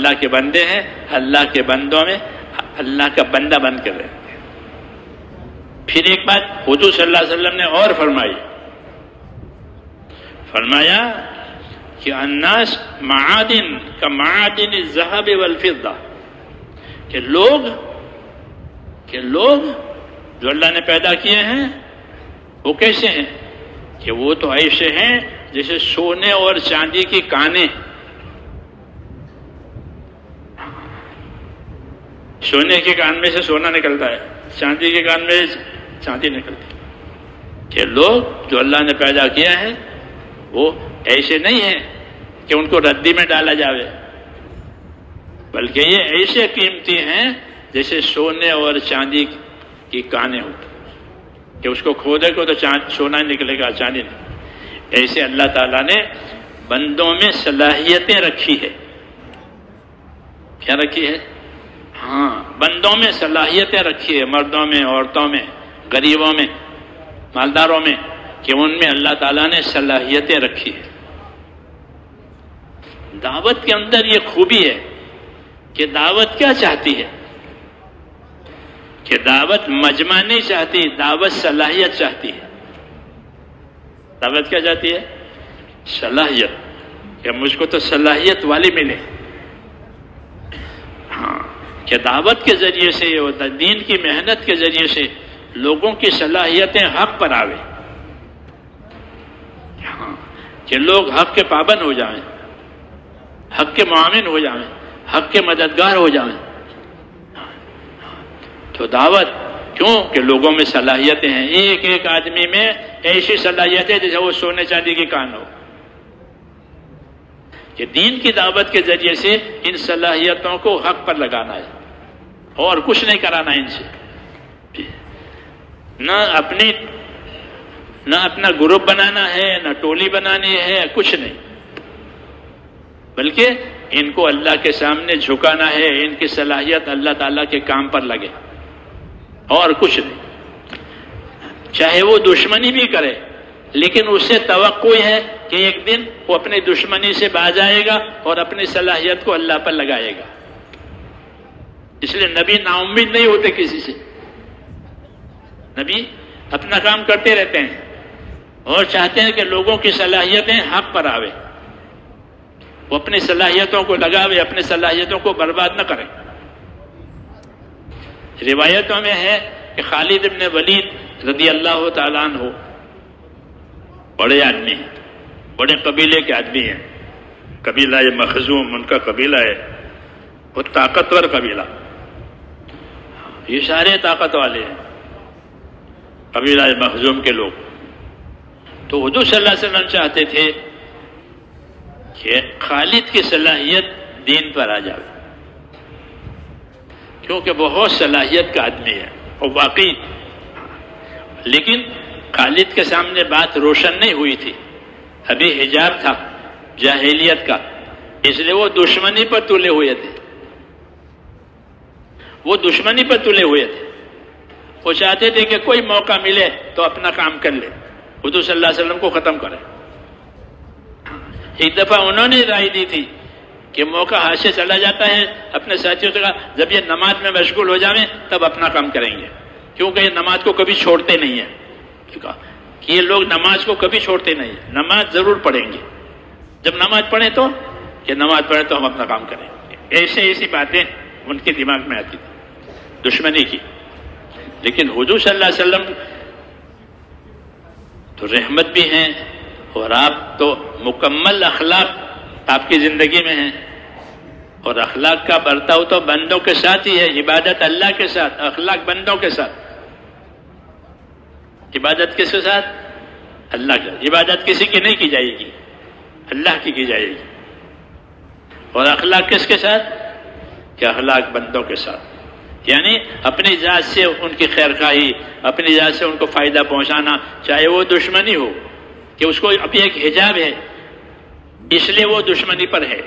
اللہ کے بندے ہیں، اللہ کے بندوں میں اللہ کا بندہ بن کر رہے ہیں۔ پھر ایک بات حضور صلی اللہ علیہ وسلم نے اور فرمایا کہ الناس معادن کا معادن الذهب والفضہ، کہ لوگ جو اللہ نے پیدا کیے ہیں وہ کیسے ہیں؟ کہ وہ تو ایسے ہیں جیسے سونے اور چاندی کی کانیں۔ سونے کے کان میں سے سونا نکلتا ہے، چاندی کے کان میں چاندی نکلتی ہے۔ کہ لوگ جو اللہ نے پیدا کیا ہے وہ ایسے نہیں ہیں کہ ان کو ردی میں ڈالا جاوے، بلکہ یہ ایسے قیمتی ہیں جیسے سونے اور چاندی کی کانیں ہوتی کہ اس کو کھودے کو تو سونا نکلے گا، چاندی نہیں۔ ایسے اللہ تعالیٰ نے بندوں میں صلاحیتیں رکھی ہے۔ کیا رکھی ہے؟ ہاں، بندوں میں صلاحیتیں رکھی ہے، مردوں میں، عورتوں میں، غریبوں میں، مالداروں میں، کہ ان میں اللہ تعالیٰ نے صلاحیتیں رکھی ہے۔ دعوت کے اندر یہ خوبی ہے کہ دعوت کیا چاہتی ہے؟ کہ دعوت مجمع نہیں چاہتی، دعوت صلاحیت چاہتی ہے۔ دعوت کیا چاہتی ہے؟ صلاحیت، کہ مجھ کو تو صلاحیت والی ملے۔ ہاں، کہ دعوت کے ذریعے سے اور دین کی محنت کے ذریعے سے لوگوں کی صلاحیتیں حق پر آوے، ہاں، کہ لوگ حق کے پابند ہو جائیں، حق کے معاون ہو جائیں، حق کے مددگار ہو جائیں۔ تو دعوت کیوں؟ کہ لوگوں میں صلاحیتیں ہیں، ایک ایک آدمی میں ایسی صلاحیتیں جیسے وہ سونے چاندی کی کان ہو۔ کہ دین کی دعوت کے ذریعے سے ان صلاحیتوں کو حق پر لگانا ہے اور کچھ نہیں کرانا ان سے، نہ اپنا گروپ بنانا ہے، نہ ٹولی بنانی ہے، کچھ نہیں، بلکہ ان کو اللہ کے سامنے جھکانا ہے، ان کی صلاحیت اللہ تعالیٰ کے کام پر لگے اور کچھ نہیں۔ چاہے وہ دشمنی بھی کرے، لیکن اس سے توقع ہے کہ ایک دن وہ اپنی دشمنی سے باز آئے گا اور اپنی صلاحیت کو اللہ پر لگائے گا۔ اس لیے نبی نا امید نہیں ہوتے کسی سے، نبی اپنا کام کرتے رہتے ہیں اور چاہتے ہیں کہ لوگوں کی صلاحیتیں حق پر آوے، وہ اپنی صلاحیتوں کو لگاوے، اپنی صلاحیتوں کو برباد نہ کرے۔ روایتوں میں ہے کہ خالد ابن ولید رضی اللہ تعالیٰ عنہ بڑے آدمی ہیں، بڑے قبیلے کے آدمی ہیں، قبیلہ مخزوم ان کا قبیلہ ہے، وہ طاقتور قبیلہ، یہ سارے طاقت والے ہیں قبیلہ مخزوم کے لوگ۔ تو حضور صلی اللہ علیہ وسلم چاہتے تھے کہ خالد کی صلاحیت دین پر آ جائے، کیونکہ بہت صلاحیت کا آدمی ہے اور واقعی، لیکن خالد کے سامنے بات روشن نہیں ہوئی تھی، ابھی حجاب تھا جاہلیت کا، اس لیے وہ دشمنی پر تلے ہوئے تھے، وہ دشمنی پر تلے ہوئے تھے، وہ چاہتے تھے کہ کوئی موقع ملے تو اپنا کام کر لے، حضور صلی اللہ علیہ وسلم کو ختم کرے۔ ایک دفعہ انہوں نے رائے دی تھی کہ موقع ہاتھ سے چلا جاتا ہے، اپنے ساتھیوں سے کہا جب یہ نماز میں مشغول ہو جائیں تب اپنا کام کریں گے، کیونکہ یہ نماز کو کبھی چھوڑتے نہیں ہیں، کہا کہ یہ لوگ نماز کو کبھی چھوڑتے نہیں ہیں، نماز ضرور پڑھیں گے، جب نماز پڑھیں تو کہ نماز پڑھیں تو ہم اپنا کام کریں گے۔ ایسی باتیں ان کے دماغ میں آتی تھی دشمنی کی، لیکن حضور صلی اللہ علیہ وسلم تو رحمت بھی ہیں اور آپ تو مکمل اخلاق آپ کی زندگی میں ہیں، اور اخلاق کا برتاؤ تو بندوں کے ساتھ ہی ہے، عبادت اللہ کے ساتھ، اخلاق بندوں کے ساتھ۔ عبادت کس کے ساتھ؟ اللہ کا۔ عبادت کسی کی نہیں کی جائے گی، اللہ کی جائے گی۔ اور اخلاق کس کے ساتھ؟ کہ اخلاق بندوں کے ساتھ، یعنی اپنی ذات سے ان کی خیر خواہی، اپنی ذات سے ان کو فائدہ پہنچانا، چاہے وہ دشمنی ہو، کہ اس کو ابھی ایک حجاب ہے اس لیے وہ دشمنی پر ہے،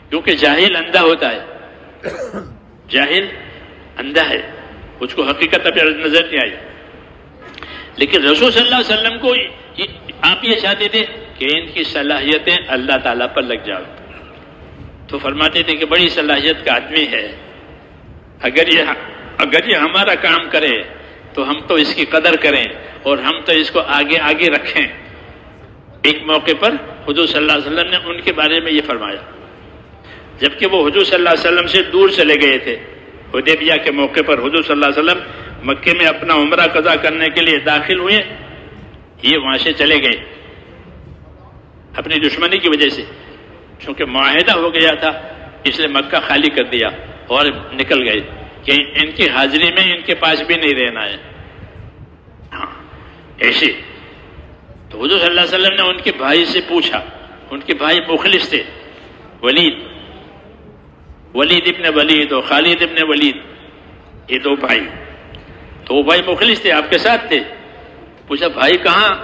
کیونکہ جاہل اندھا ہوتا ہے، جاہل اندھا ہے، اس کو حقیقت ابھی نظر نہیں آئی، لیکن رسول صلی اللہ علیہ وسلم کو آپ یہ چاہتے تھے کہ ان کی صلاحیتیں اللہ تعالیٰ پر لگ جائیں، تو فرماتے تھے کہ بڑی صلاحیت کا آدمی ہے، اگر یہ ہمارا کام کرے تو ہم تو اس کی قدر کریں اور ہم تو اس کو آگے آگے رکھیں۔ ایک موقع پر حضور صلی اللہ علیہ وسلم نے ان کے بارے میں یہ فرمایا، جبکہ وہ حضور صلی اللہ علیہ وسلم سے دور چلے گئے تھے۔ حدیبیہ کے موقع پر حضور صلی اللہ علیہ وسلم مکے میں اپنا عمرہ قضا کرنے کے لیے داخل ہوئے، یہ وہاں سے چلے گئے اپنی دشمنی کی وجہ سے، چونکہ معاہدہ ہو گیا تھا، اس لیے مکہ خالی کر دیا اور نکل گئے کہ ان کی حاضری میں ان کے پاس بھی نہیں رہنا ہے۔ ہاں ایسے تو حضور صلی اللہ علیہ وسلم نے ان کے بھائی سے پوچھا، ان کے بھائی مخلص تھے، ولید ابن ولید اور خالد ابن ولید، یہ دو بھائی، تو وہ بھائی مخلص تھے، آپ کے ساتھ تھے۔ پوچھا بھائی کہاں؟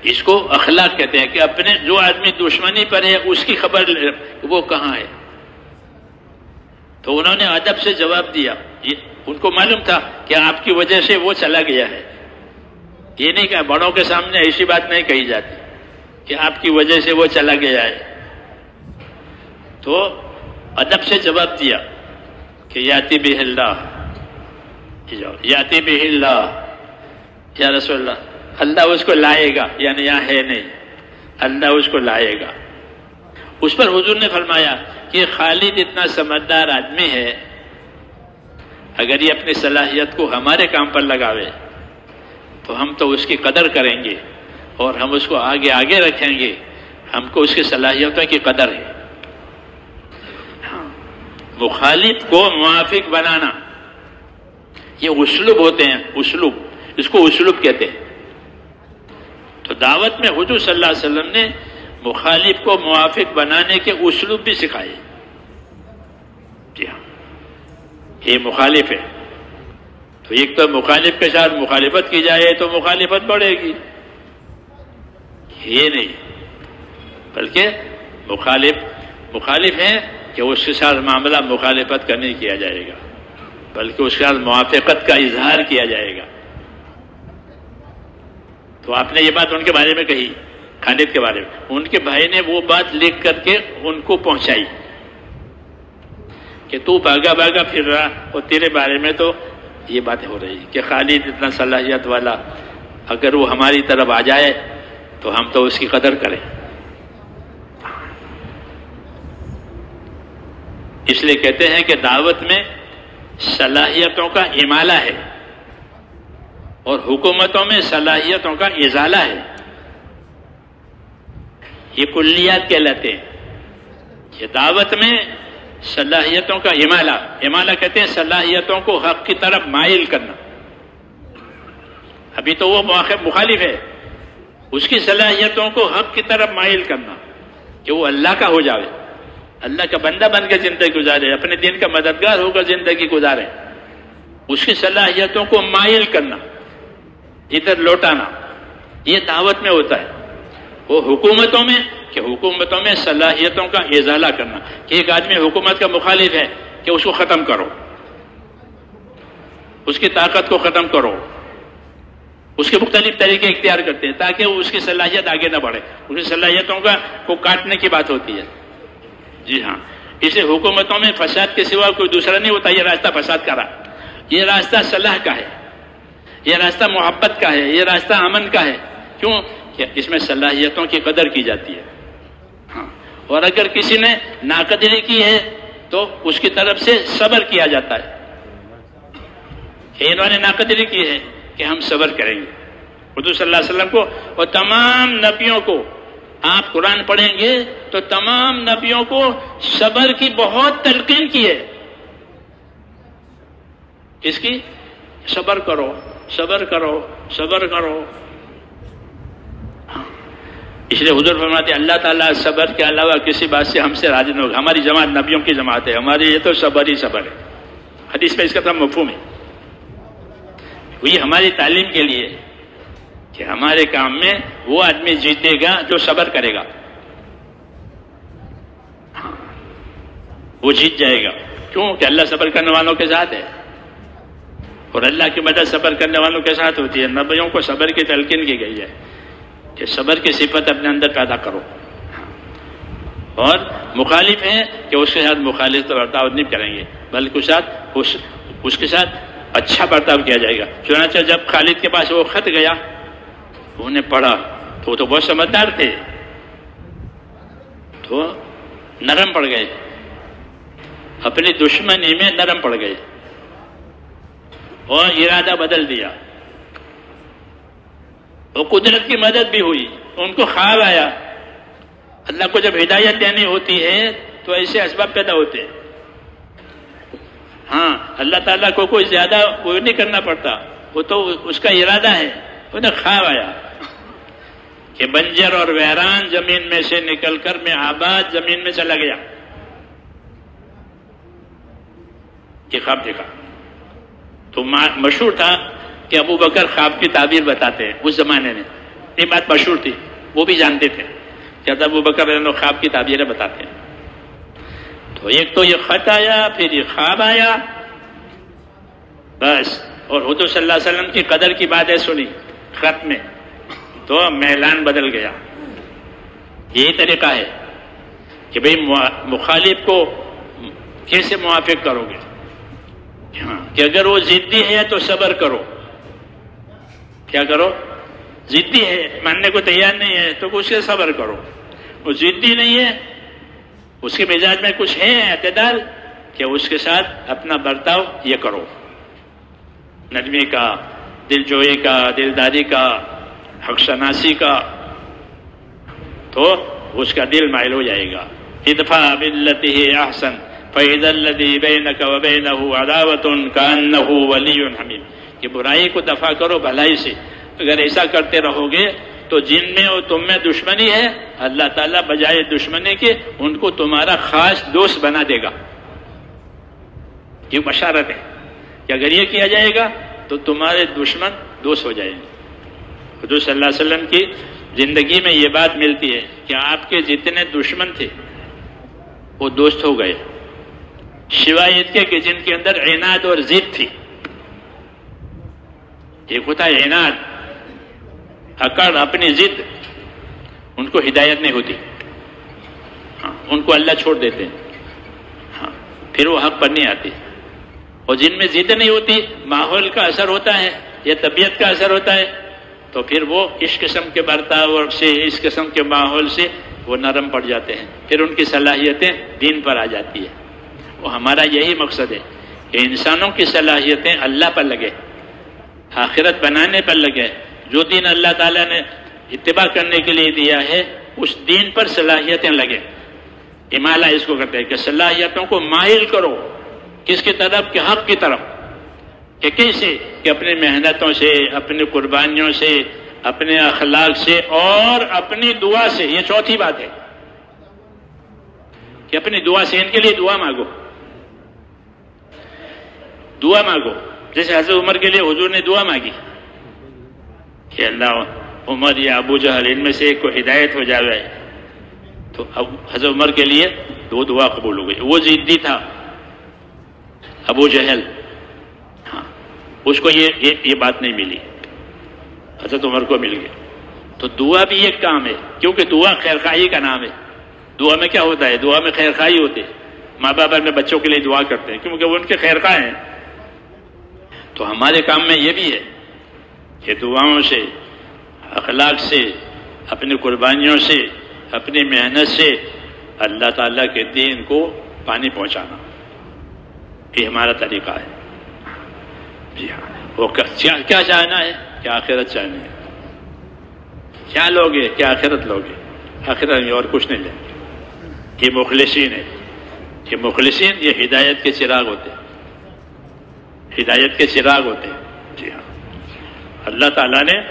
اس کو اخلاق کہتے ہیں کہ اپنے جو آدمی دشمنی پر ہے اس کی خبر وہ کہاں ہے۔ تو انہوں نے ادب سے جواب دیا، ان کو معلوم تھا کہ آپ کی وجہ سے وہ چلا گیا ہے۔ یہ نہیں کہ بڑوں کے سامنے ایسی بات نہیں کہی جاتی کہ آپ کی وجہ سے وہ چلا گیا ہے۔ تو ادب سے جواب دیا کہ یاتی بہ اللہ، یاتی بہ اللہ، یا رسول اللہ، اللہ اس کو لائے گا، یعنی یہاں ہے نہیں، اللہ اس کو لائے گا۔ اس پر حضور نے فرمایا کہ خالد اتنا سمجھدار آدمی ہے، اگر یہ اپنی صلاحیت کو ہمارے کام پر لگاوے تو ہم تو اس کی قدر کریں گے اور ہم اس کو آگے آگے رکھیں گے، ہم کو اس کی صلاحیتوں کی قدر ہے۔ مخالف کو موافق بنانا، یہ اسلوب ہوتے ہیں، اسلوب، اس کو اسلوب کہتے ہیں۔ تو دعوت میں حضور صلی اللہ علیہ وسلم نے مخالف کو موافق بنانے کے اسلوب بھی سکھائے۔ جی ہاں، یہ مخالف ہے تو ایک تو مخالف کے ساتھ مخالفت کی جائے تو مخالفت بڑھے گی، یہ نہیں، بلکہ مخالف ہے کہ اس کے ساتھ معاملہ مخالفت کا نہیں کیا جائے گا، بلکہ اس کے ساتھ موافقت کا اظہار کیا جائے گا۔ تو آپ نے یہ بات ان کے بارے میں کہی، خالد کے بارے میں، ان کے بھائی نے وہ بات لکھ کر کے ان کو پہنچائی کہ تو بھاگا بھاگا پھر رہا اور تیرے بارے میں تو یہ باتیں ہو رہی کہ خالد اتنا صلاحیت والا، اگر وہ ہماری طرف آ جائے تو ہم تو اس کی قدر کریں۔ اس لیے کہتے ہیں کہ دعوت میں صلاحیتوں کا امالہ ہے اور حکومتوں میں صلاحیتوں کا ازالہ ہے، یہ کلیات کہلاتے ہیں۔ یہ دعوت میں صلاحیتوں کا امالہ کہتے ہیں صلاحیتوں کو حق کی طرف مائل کرنا۔ ابھی تو وہ مخالف ہے، اس کی صلاحیتوں کو حق کی طرف مائل کرنا کہ وہ اللہ کا ہو جاوے، اللہ کا بندہ بن کے زندگی گزارے، اپنے دین کا مددگار ہو کر زندگی گزارے، اس کی صلاحیتوں کو مائل کرنا، ادھر لوٹانا، یہ دعوت میں ہوتا ہے۔ وہ حکومتوں میں صلاحیتوں کا ازالہ کرنا کہ ایک آدمی حکومت کا مخالف ہے کہ اس کو ختم کرو، اس کی طاقت کو ختم کرو، اس کے مختلف طریقے اختیار کرتے ہیں تاکہ اس کی صلاحیت آگے نہ بڑھے، اس کی صلاحیتوں کو کاٹنے کی بات ہوتی ہے۔ جی ہاں، اسے حکومتوں میں فساد کے سوا کوئی دوسرا نہیں ہوتا، یہ راستہ فساد کا رہا، یہ راستہ صلاح کا ہے، یہ راستہ محبت کا ہے، یہ راستہ امن کا ہے۔ کیوں کہ اس میں صلاحیتوں کی قدر کی جاتی ہے۔ ہاں، اور اگر کسی نے ناقدری کی ہے تو اس کی طرف سے صبر کیا جاتا ہے کہ انہوں نے ناقدری کی ہے کہ ہم صبر کریں گے۔ حضور صلی اللہ علیہ وسلم کو اور تمام نبیوں کو آپ قرآن پڑھیں گے تو تمام نبیوں کو صبر کی بہت تلقین کی ہے۔ کس کی؟ صبر کرو، صبر کرو، صبر کرو۔ اس لیے حضور فرماتے ہیں اللہ تعالیٰ صبر کے علاوہ کسی بات سے ہم سے راضی نہیں ہوگا۔ ہماری جماعت نبیوں کی جماعت ہے، ہماری یہ تو صبر ہی صبر ہے۔ حدیث میں اس کا تمام مفہوم ہے، یہ ہماری تعلیم کے لیے کہ ہمارے کام میں وہ آدمی جیتے گا جو صبر کرے گا، وہ جیت جائے گا۔ کیوں کہ اللہ صبر کرنے والوں کے ساتھ ہے اور اللہ کی مدد صبر کرنے والوں کے ساتھ ہوتی ہے۔ نبیوں کو صبر کی تلقین کی گئی ہے کہ صبر کی صفت اپنے اندر پیدا کرو۔ اور مخالف ہیں کہ اس کے ساتھ مخالف برتاؤ نہیں کریں گے، بلکہ اس کے ساتھ اچھا برتاؤ کیا جائے گا۔ چنانچہ جب خالد کے پاس وہ خط گیا، انہوں نے پڑھا تو وہ تو بہت سمجھدار تھے، تو نرم پڑ گئے، اپنی دشمنی میں نرم پڑ گئے اور ارادہ بدل دیا۔ وہ قدرت کی مدد بھی ہوئی، ان کو خواب آیا۔ اللہ کو جب ہدایت دینی ہوتی ہے تو ایسے اسباب پیدا ہوتے ہیں۔ ہاں، اللہ تعالیٰ کو کوئی زیادہ کوئی نہیں کرنا پڑتا، وہ تو اس کا ارادہ ہے۔ انہیں خواب آیا کہ بنجر اور ویران زمین میں سے نکل کر میں آباد زمین میں چلا گیا۔ یہ خواب دیکھا تو مشہور تھا کہ ابو بکر خواب کی تعبیر بتاتے ہیں اس زمانے میں، یہ بات مشہور تھی، وہ بھی جانتے تھے کہ ابو بکر خواب کی تعبیریں بتاتے ہیں۔ تو ایک تو یہ خط آیا، پھر یہ خواب آیا، بس، اور حضور صلی اللہ علیہ وسلم کی قدر کی باتیں سنی خط میں، تو میلان بدل گیا۔ یہی طریقہ ہے کہ بھئی مخالف کو کیسے موافق کرو گے؟ ہاں، کہ اگر وہ ضدی ہے تو صبر کرو۔ کیا کرو؟ ضدی ہے، ماننے کو تیار نہیں ہے تو اس سے صبر کرو۔ وہ ضدی نہیں ہے، اس کے مزاج میں کچھ ہے اعتدال، کہ اس کے ساتھ اپنا برتاؤ یہ کرو، نرمی کا، دل جوئی کا، دلداری کا، حق شناسی کا، تو اس کا دل مائل ہو جائے گا۔ ادفع باللتی ہی احسن فإذا الذی بینک وبینہ عداوۃ کأنہ ولی حمیم، کہ برائی کو دفع کرو بھلائی سے۔ اگر ایسا کرتے رہو گے تو جن میں اور تم میں دشمنی ہے، اللہ تعالیٰ بجائے دشمنی کے ان کو تمہارا خاص دوست بنا دے گا۔ یہ بشارت ہے کہ اگر یہ کیا جائے گا تو تمہارے دشمن دوست ہو جائیں گے۔ حضور صلی اللہ علیہ وسلم کی زندگی میں یہ بات ملتی ہے کہ آپ کے جتنے دشمن تھے وہ دوست ہو گئے، سوائے اس کے کہ جن کے اندر عناد اور ضد تھی۔ ایک ہوتا ہے عناد، اکڑ، اپنی ضد، ان کو ہدایت نہیں ہوتی، ہاں، ان کو اللہ چھوڑ دیتے ہیں، ہاں، پھر وہ حق پر نہیں آتی۔ اور جن میں ضد نہیں ہوتی، ماحول کا اثر ہوتا ہے یا طبیعت کا اثر ہوتا ہے، تو پھر وہ اس قسم کے برتاؤ سے، اس قسم کے ماحول سے وہ نرم پڑ جاتے ہیں، پھر ان کی صلاحیتیں دین پر آ جاتی ہے۔ وہ ہمارا یہی مقصد ہے کہ انسانوں کی صلاحیتیں اللہ پر لگے، آخرت بنانے پر لگے، جو دین اللہ تعالیٰ نے اتباع کرنے کے لیے دیا ہے اس دین پر صلاحیتیں لگے۔ امالہ اس کو کہتے ہیں کہ صلاحیتوں کو مائل کرو، کس کی طرف؟ کہ حق کی طرف۔ کہ کیسے؟ کہ اپنی محنتوں سے، اپنی قربانیوں سے، اپنے اخلاق سے اور اپنی دعا سے۔ یہ چوتھی بات ہے کہ اپنی دعا سے، ان کے لیے دعا مانگو، دعا مانگو۔ جیسے حضرت عمر کے لیے حضور نے دعا مانگی کہ اللہ عمر یا ابو جہل ان میں سے ایک کو ہدایت ہو جائے، تو اب حضرت عمر کے لیے دو دعا قبول ہو گئی۔ وہ ضدی تھا ابو جہل، ہاں، اس کو یہ بات نہیں ملی، حضرت عمر کو مل گئی۔ تو دعا بھی ایک کام ہے، کیونکہ دعا خیرخواہی کا نام ہے۔ دعا میں کیا ہوتا ہے؟ دعا میں خیرخواہی ہوتی ہے۔ ماں باپ اپنے بچوں کے لیے دعا کرتے ہیں کیونکہ وہ ان کے خیرخواہ ہیں۔ تو ہمارے کام میں یہ بھی ہے کہ دعاؤں سے، اخلاق سے، اپنی قربانیوں سے، اپنی محنت سے اللہ تعالیٰ کے دین کو پانی پہنچانا، یہ ہمارا طریقہ ہے۔ جی ہاں، وہ کیا چاہنا ہے؟ کہ آخرت چاہنا ہے۔ کیا لوگے؟ کہ آخرت لوگے، آخرت میں اور کچھ نہیں لیں گے۔ یہ مخلصین ہے، یہ مخلصین، یہ ہدایت کے چراغ ہوتے ہیں، ہدایت کے چراغ ہوتے ہیں۔ جی ہاں، اللہ تعالیٰ نے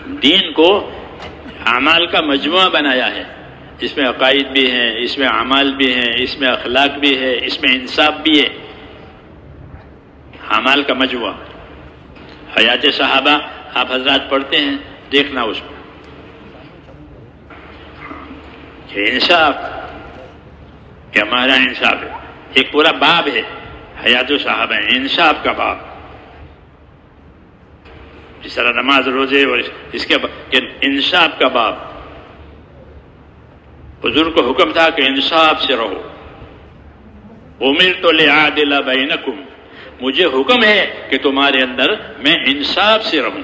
دین کو اعمال کا مجموعہ بنایا ہے، اس میں عقائد بھی ہیں، اس میں اعمال بھی ہیں، اس میں اخلاق بھی ہے، اس میں انصاف بھی ہے، اعمال کا مجموعہ۔ حیات صحابہ آپ حضرات پڑھتے ہیں، دیکھنا اس میں کہ انصاف، کہ ہمارا انصاف ہے، ایک پورا باب ہے حیات صحابہ، انصاف کا باب۔ جس طرح نماز، روزے اور اس کے انصاف کا باب، حضور کو حکم تھا کہ انصاف سے رہو. امرت لأعدل بینکم، مجھے حکم ہے کہ تمہارے اندر میں انصاف سے رہوں.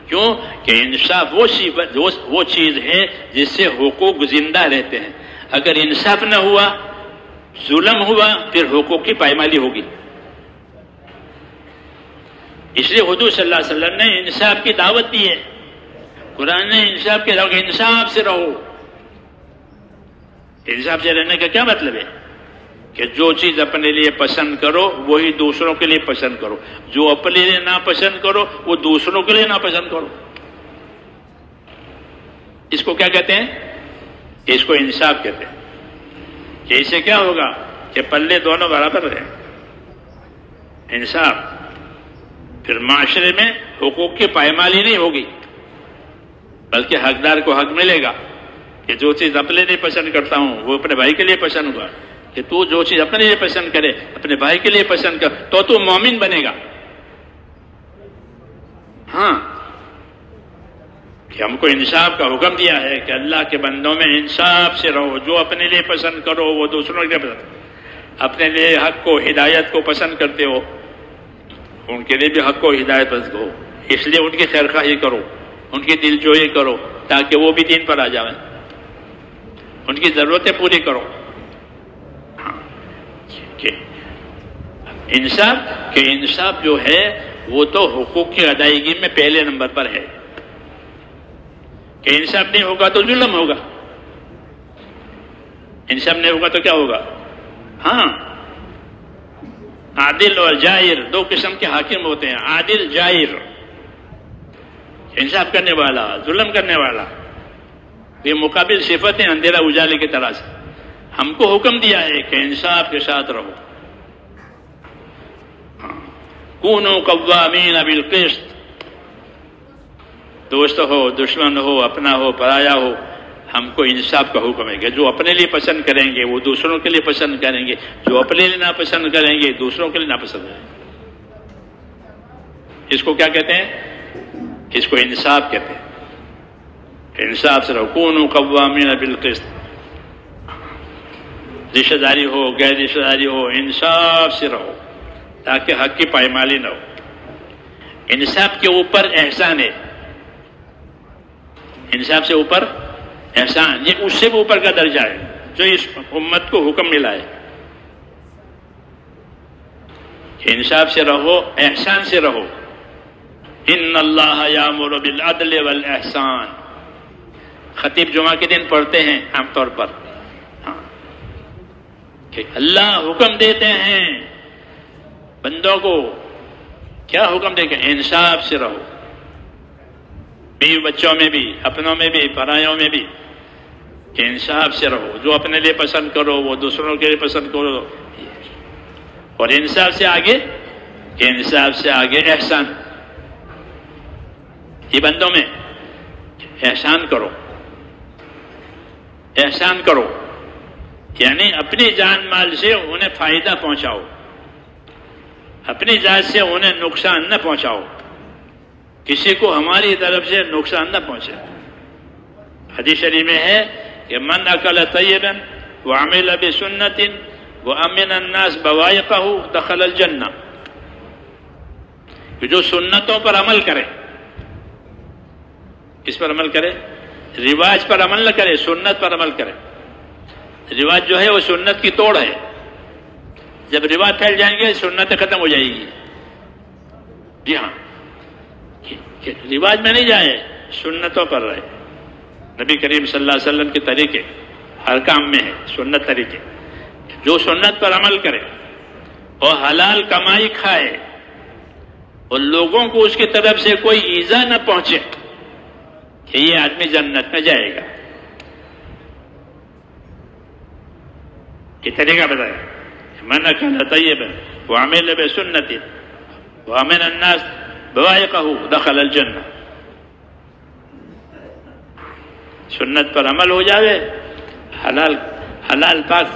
کیوں کہ انصاف وہ چیز ہے جس سے حقوق زندہ رہتے ہیں. اگر انصاف نہ ہوا، ظلم ہوا، پھر حقوق کی پائمالی ہوگی. اس لیے حضور صلی اللہ علیہ وسلم نے انصاف کی دعوت دی ہے. قرآن نے انصاف کی دعوت، انصاف سے رہو. انصاف سے رہنے کا کیا مطلب ہے؟ کہ جو چیز اپنے لیے پسند کرو وہی دوسروں کے لیے پسند کرو، جو اپنے لیے ناپسند کرو وہ دوسروں کے لیے ناپسند کرو. اس کو کیا کہتے ہیں؟ اس کو انصاف کہتے ہیں. کہ اس سے کیا ہوگا کہ پلے دونوں برابر رہیں. انصاف، پھر معاشرے میں حقوق کی پائمالی نہیں ہوگی، بلکہ حقدار کو حق ملے گا. کہ جو چیز اپنے لیے پسند کرتا ہوں وہ اپنے بھائی کے لیے پسند ہوگا. کہ تو جو چیز اپنے لیے پسند کرے اپنے بھائی کے لیے پسند کر تو مومن بنے گا. ہاں، کہ ہم کو انصاف کا حکم دیا ہے کہ اللہ کے بندوں میں انصاف سے رہو. جو اپنے لیے پسند کرو وہ دوسروں کے لیے پسند کرو. اپنے لیے حق کو، ہدایت کو پسند کرتے ہو، ان کے لیے بھی حق کو ہدایت پسند کرو. اس لیے ان کی خیرخواہی کرو، ان کی دل جوئی کرو، تاکہ وہ بھی دین پر آ جائیں. ان کی ضرورتیں پوری کرو. انصاف جو ہے وہ تو حقوق کی ادائیگی میں پہلے نمبر پر ہے. کہ انصاف نہیں ہوگا تو ظلم ہوگا. انصاف نہیں ہوگا تو کیا ہوگا؟ ہاں، عادل اور جائر دو قسم کے حاکم ہوتے ہیں. عادل، جائر، انصاف کرنے والا، ظلم کرنے والا. یہ مقابل صفت ہیں اندھیرا اجالے کی طرح سے. ہم کو حکم دیا ہے کہ انصاف کے ساتھ رہو. کونوا قوامین بالقسط. دوست ہو، دشمن ہو، اپنا ہو، پرایا ہو، ہم کو انصاف کا حکم ہے کہ جو اپنے لیے پسند کریں گے وہ دوسروں کے لیے پسند کریں گے، جو اپنے لیے ناپسند کریں گے دوسروں کے لیے ناپسند کریں گے. اس کو کیا کہتے ہیں؟ اس کو انصاف کہتے ہیں. انصاف سے رہو. کونوا قوامین بالقسط. رشتہ داری ہو، غیر رشتہ داری ہو، انصاف سے رہو تاکہ حق کی پائمالی نہ ہو. انصاف کے اوپر احسان ہے. انصاف سے اوپر احسان، یہ اس سے بھی اوپر کا درجہ ہے جو اس امت کو حکم ملا ہے. انصاف سے رہو، احسان سے رہو. ان اللہ یامر بالعدل والاحسان. خطیب جمعہ کے دن پڑھتے ہیں عام طور پر کہ اللہ حکم دیتے ہیں بندوں کو. کیا حکم دے کہ انصاف سے رہو. بیوی بچوں میں بھی، اپنوں میں بھی، پرایوں میں بھی، کہ انصاف سے رہو. جو اپنے لیے پسند کرو وہ دوسروں کے لیے پسند کرو. اور انصاف سے آگے، کہ انصاف سے آگے احسان. یہ بندوں میں احسان کرو. احسان کرو یعنی اپنی جان مال سے انہیں فائدہ پہنچاؤ، اپنی ذات سے انہیں نقصان نہ پہنچاؤ. کسی کو ہماری طرف سے نقصان نہ پہنچے. حدیث شریف میں ہے کہ من اکل طیبا وعمل بسنت وامن الناس بوائقہ دخل الجنہ. کہ جو سنتوں پر عمل کرے، کس پر عمل کرے؟ رواج پر عمل نہ کرے، سنت پر عمل کرے. رواج جو ہے وہ سنت کی توڑ ہے. جب رواج پھیل جائیں گے سنتیں ختم ہو جائے گی. جی ہاں، رواج میں نہیں جائے، سنتوں پر رہے. نبی کریم صلی اللہ علیہ وسلم کے طریقے ہر کام میں ہے. سنت طریقے، جو سنت پر عمل کرے اور حلال کمائی کھائے اور لوگوں کو اس کی طرف سے کوئی ایذا نہ پہنچے، کہ یہ آدمی جنت میں جائے گا. یہ طریقہ بتائے. من اکل طیبا وعمل بسنت وامن الناس بوائقہ دخل الجنہ. سنت پر عمل ہو جاوے، حلال پاک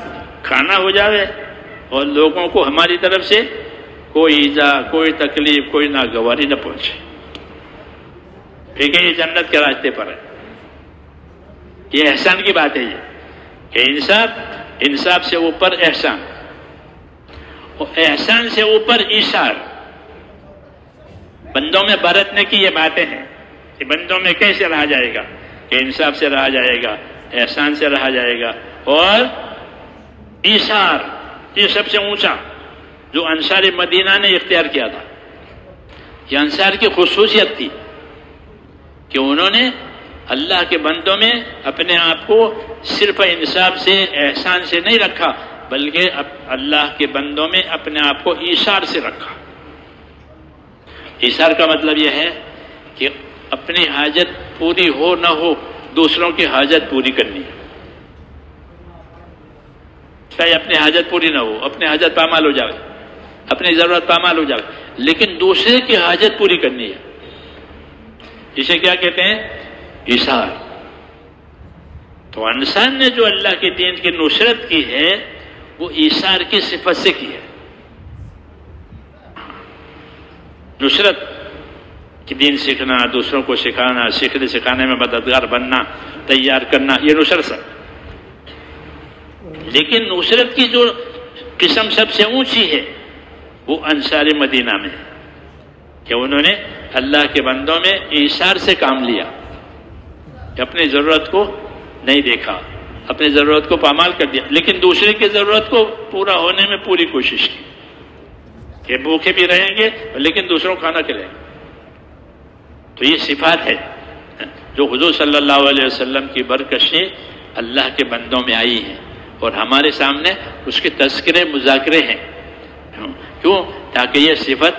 کھانا ہو جاوے، اور لوگوں کو ہماری طرف سے کوئی ایذا، کوئی تکلیف، کوئی ناگواری نہ پہنچے. ٹھیک ہے، یہ جنت کے راستے پر ہے. یہ احسان کی بات ہے یہ کہ انصاف سے اوپر احسان، اور احسان سے اوپر ایثار، بندوں میں برتنے کی یہ باتیں ہیں کہ بندوں میں کیسے رہا جائے گا، کہ انصاف سے رہا جائے گا، احسان سے رہا جائے گا، اور ایثار، یہ سب سے اونچا جو انصار مدینہ نے اختیار کیا تھا۔ یہ انصار کی خصوصیت تھی کہ انہوں نے اللہ کے بندوں میں اپنے آپ کو صرف انصاف سے احسان سے نہیں رکھا، بلکہ اللہ کے بندوں میں اپنے آپ کو ایثار سے رکھا۔ ایثار کا مطلب یہ ہے کہ اپنی حاجت پوری ہو نہ ہو دوسروں کی حاجت پوری کرنی ہے، چاہے اپنی حاجت پوری نہ ہو، اپنی حاجت پامال ہو جائے، اپنی ضرورت پامال ہو جائے، لیکن دوسرے کی حاجت پوری کرنی ہے۔ اسے کیا کہتے ہیں؟ ایثار۔ تو انصار نے جو اللہ کے دین کی نصرت کی ہے وہ ایثار کی صفت سے کی ہے۔ نصرت کہ دین سیکھنا، دوسروں کو سکھانا، سیکھنے سکھانے میں مددگار بننا، تیار کرنا، یہ نصرت ہے۔ لیکن نصرت کی جو قسم سب سے اونچی ہے وہ انصار مدینہ میں ہے کہ انہوں نے اللہ کے بندوں میں ایثار سے کام لیا، کہ اپنی ضرورت کو نہیں دیکھا، اپنی ضرورت کو پامال کر دیا، لیکن دوسرے کی ضرورت کو پورا ہونے میں پوری کوشش کی کہ بھوکے بھی رہیں گے لیکن دوسروں کو کھانا کھلائیں۔ تو یہ صفات ہے جو حضور صلی اللہ علیہ وسلم کی برکت سے اللہ کے بندوں میں آئی ہیں، اور ہمارے سامنے اس کے تذکرے مذاکرے ہیں۔ کیوں؟ تاکہ یہ صفت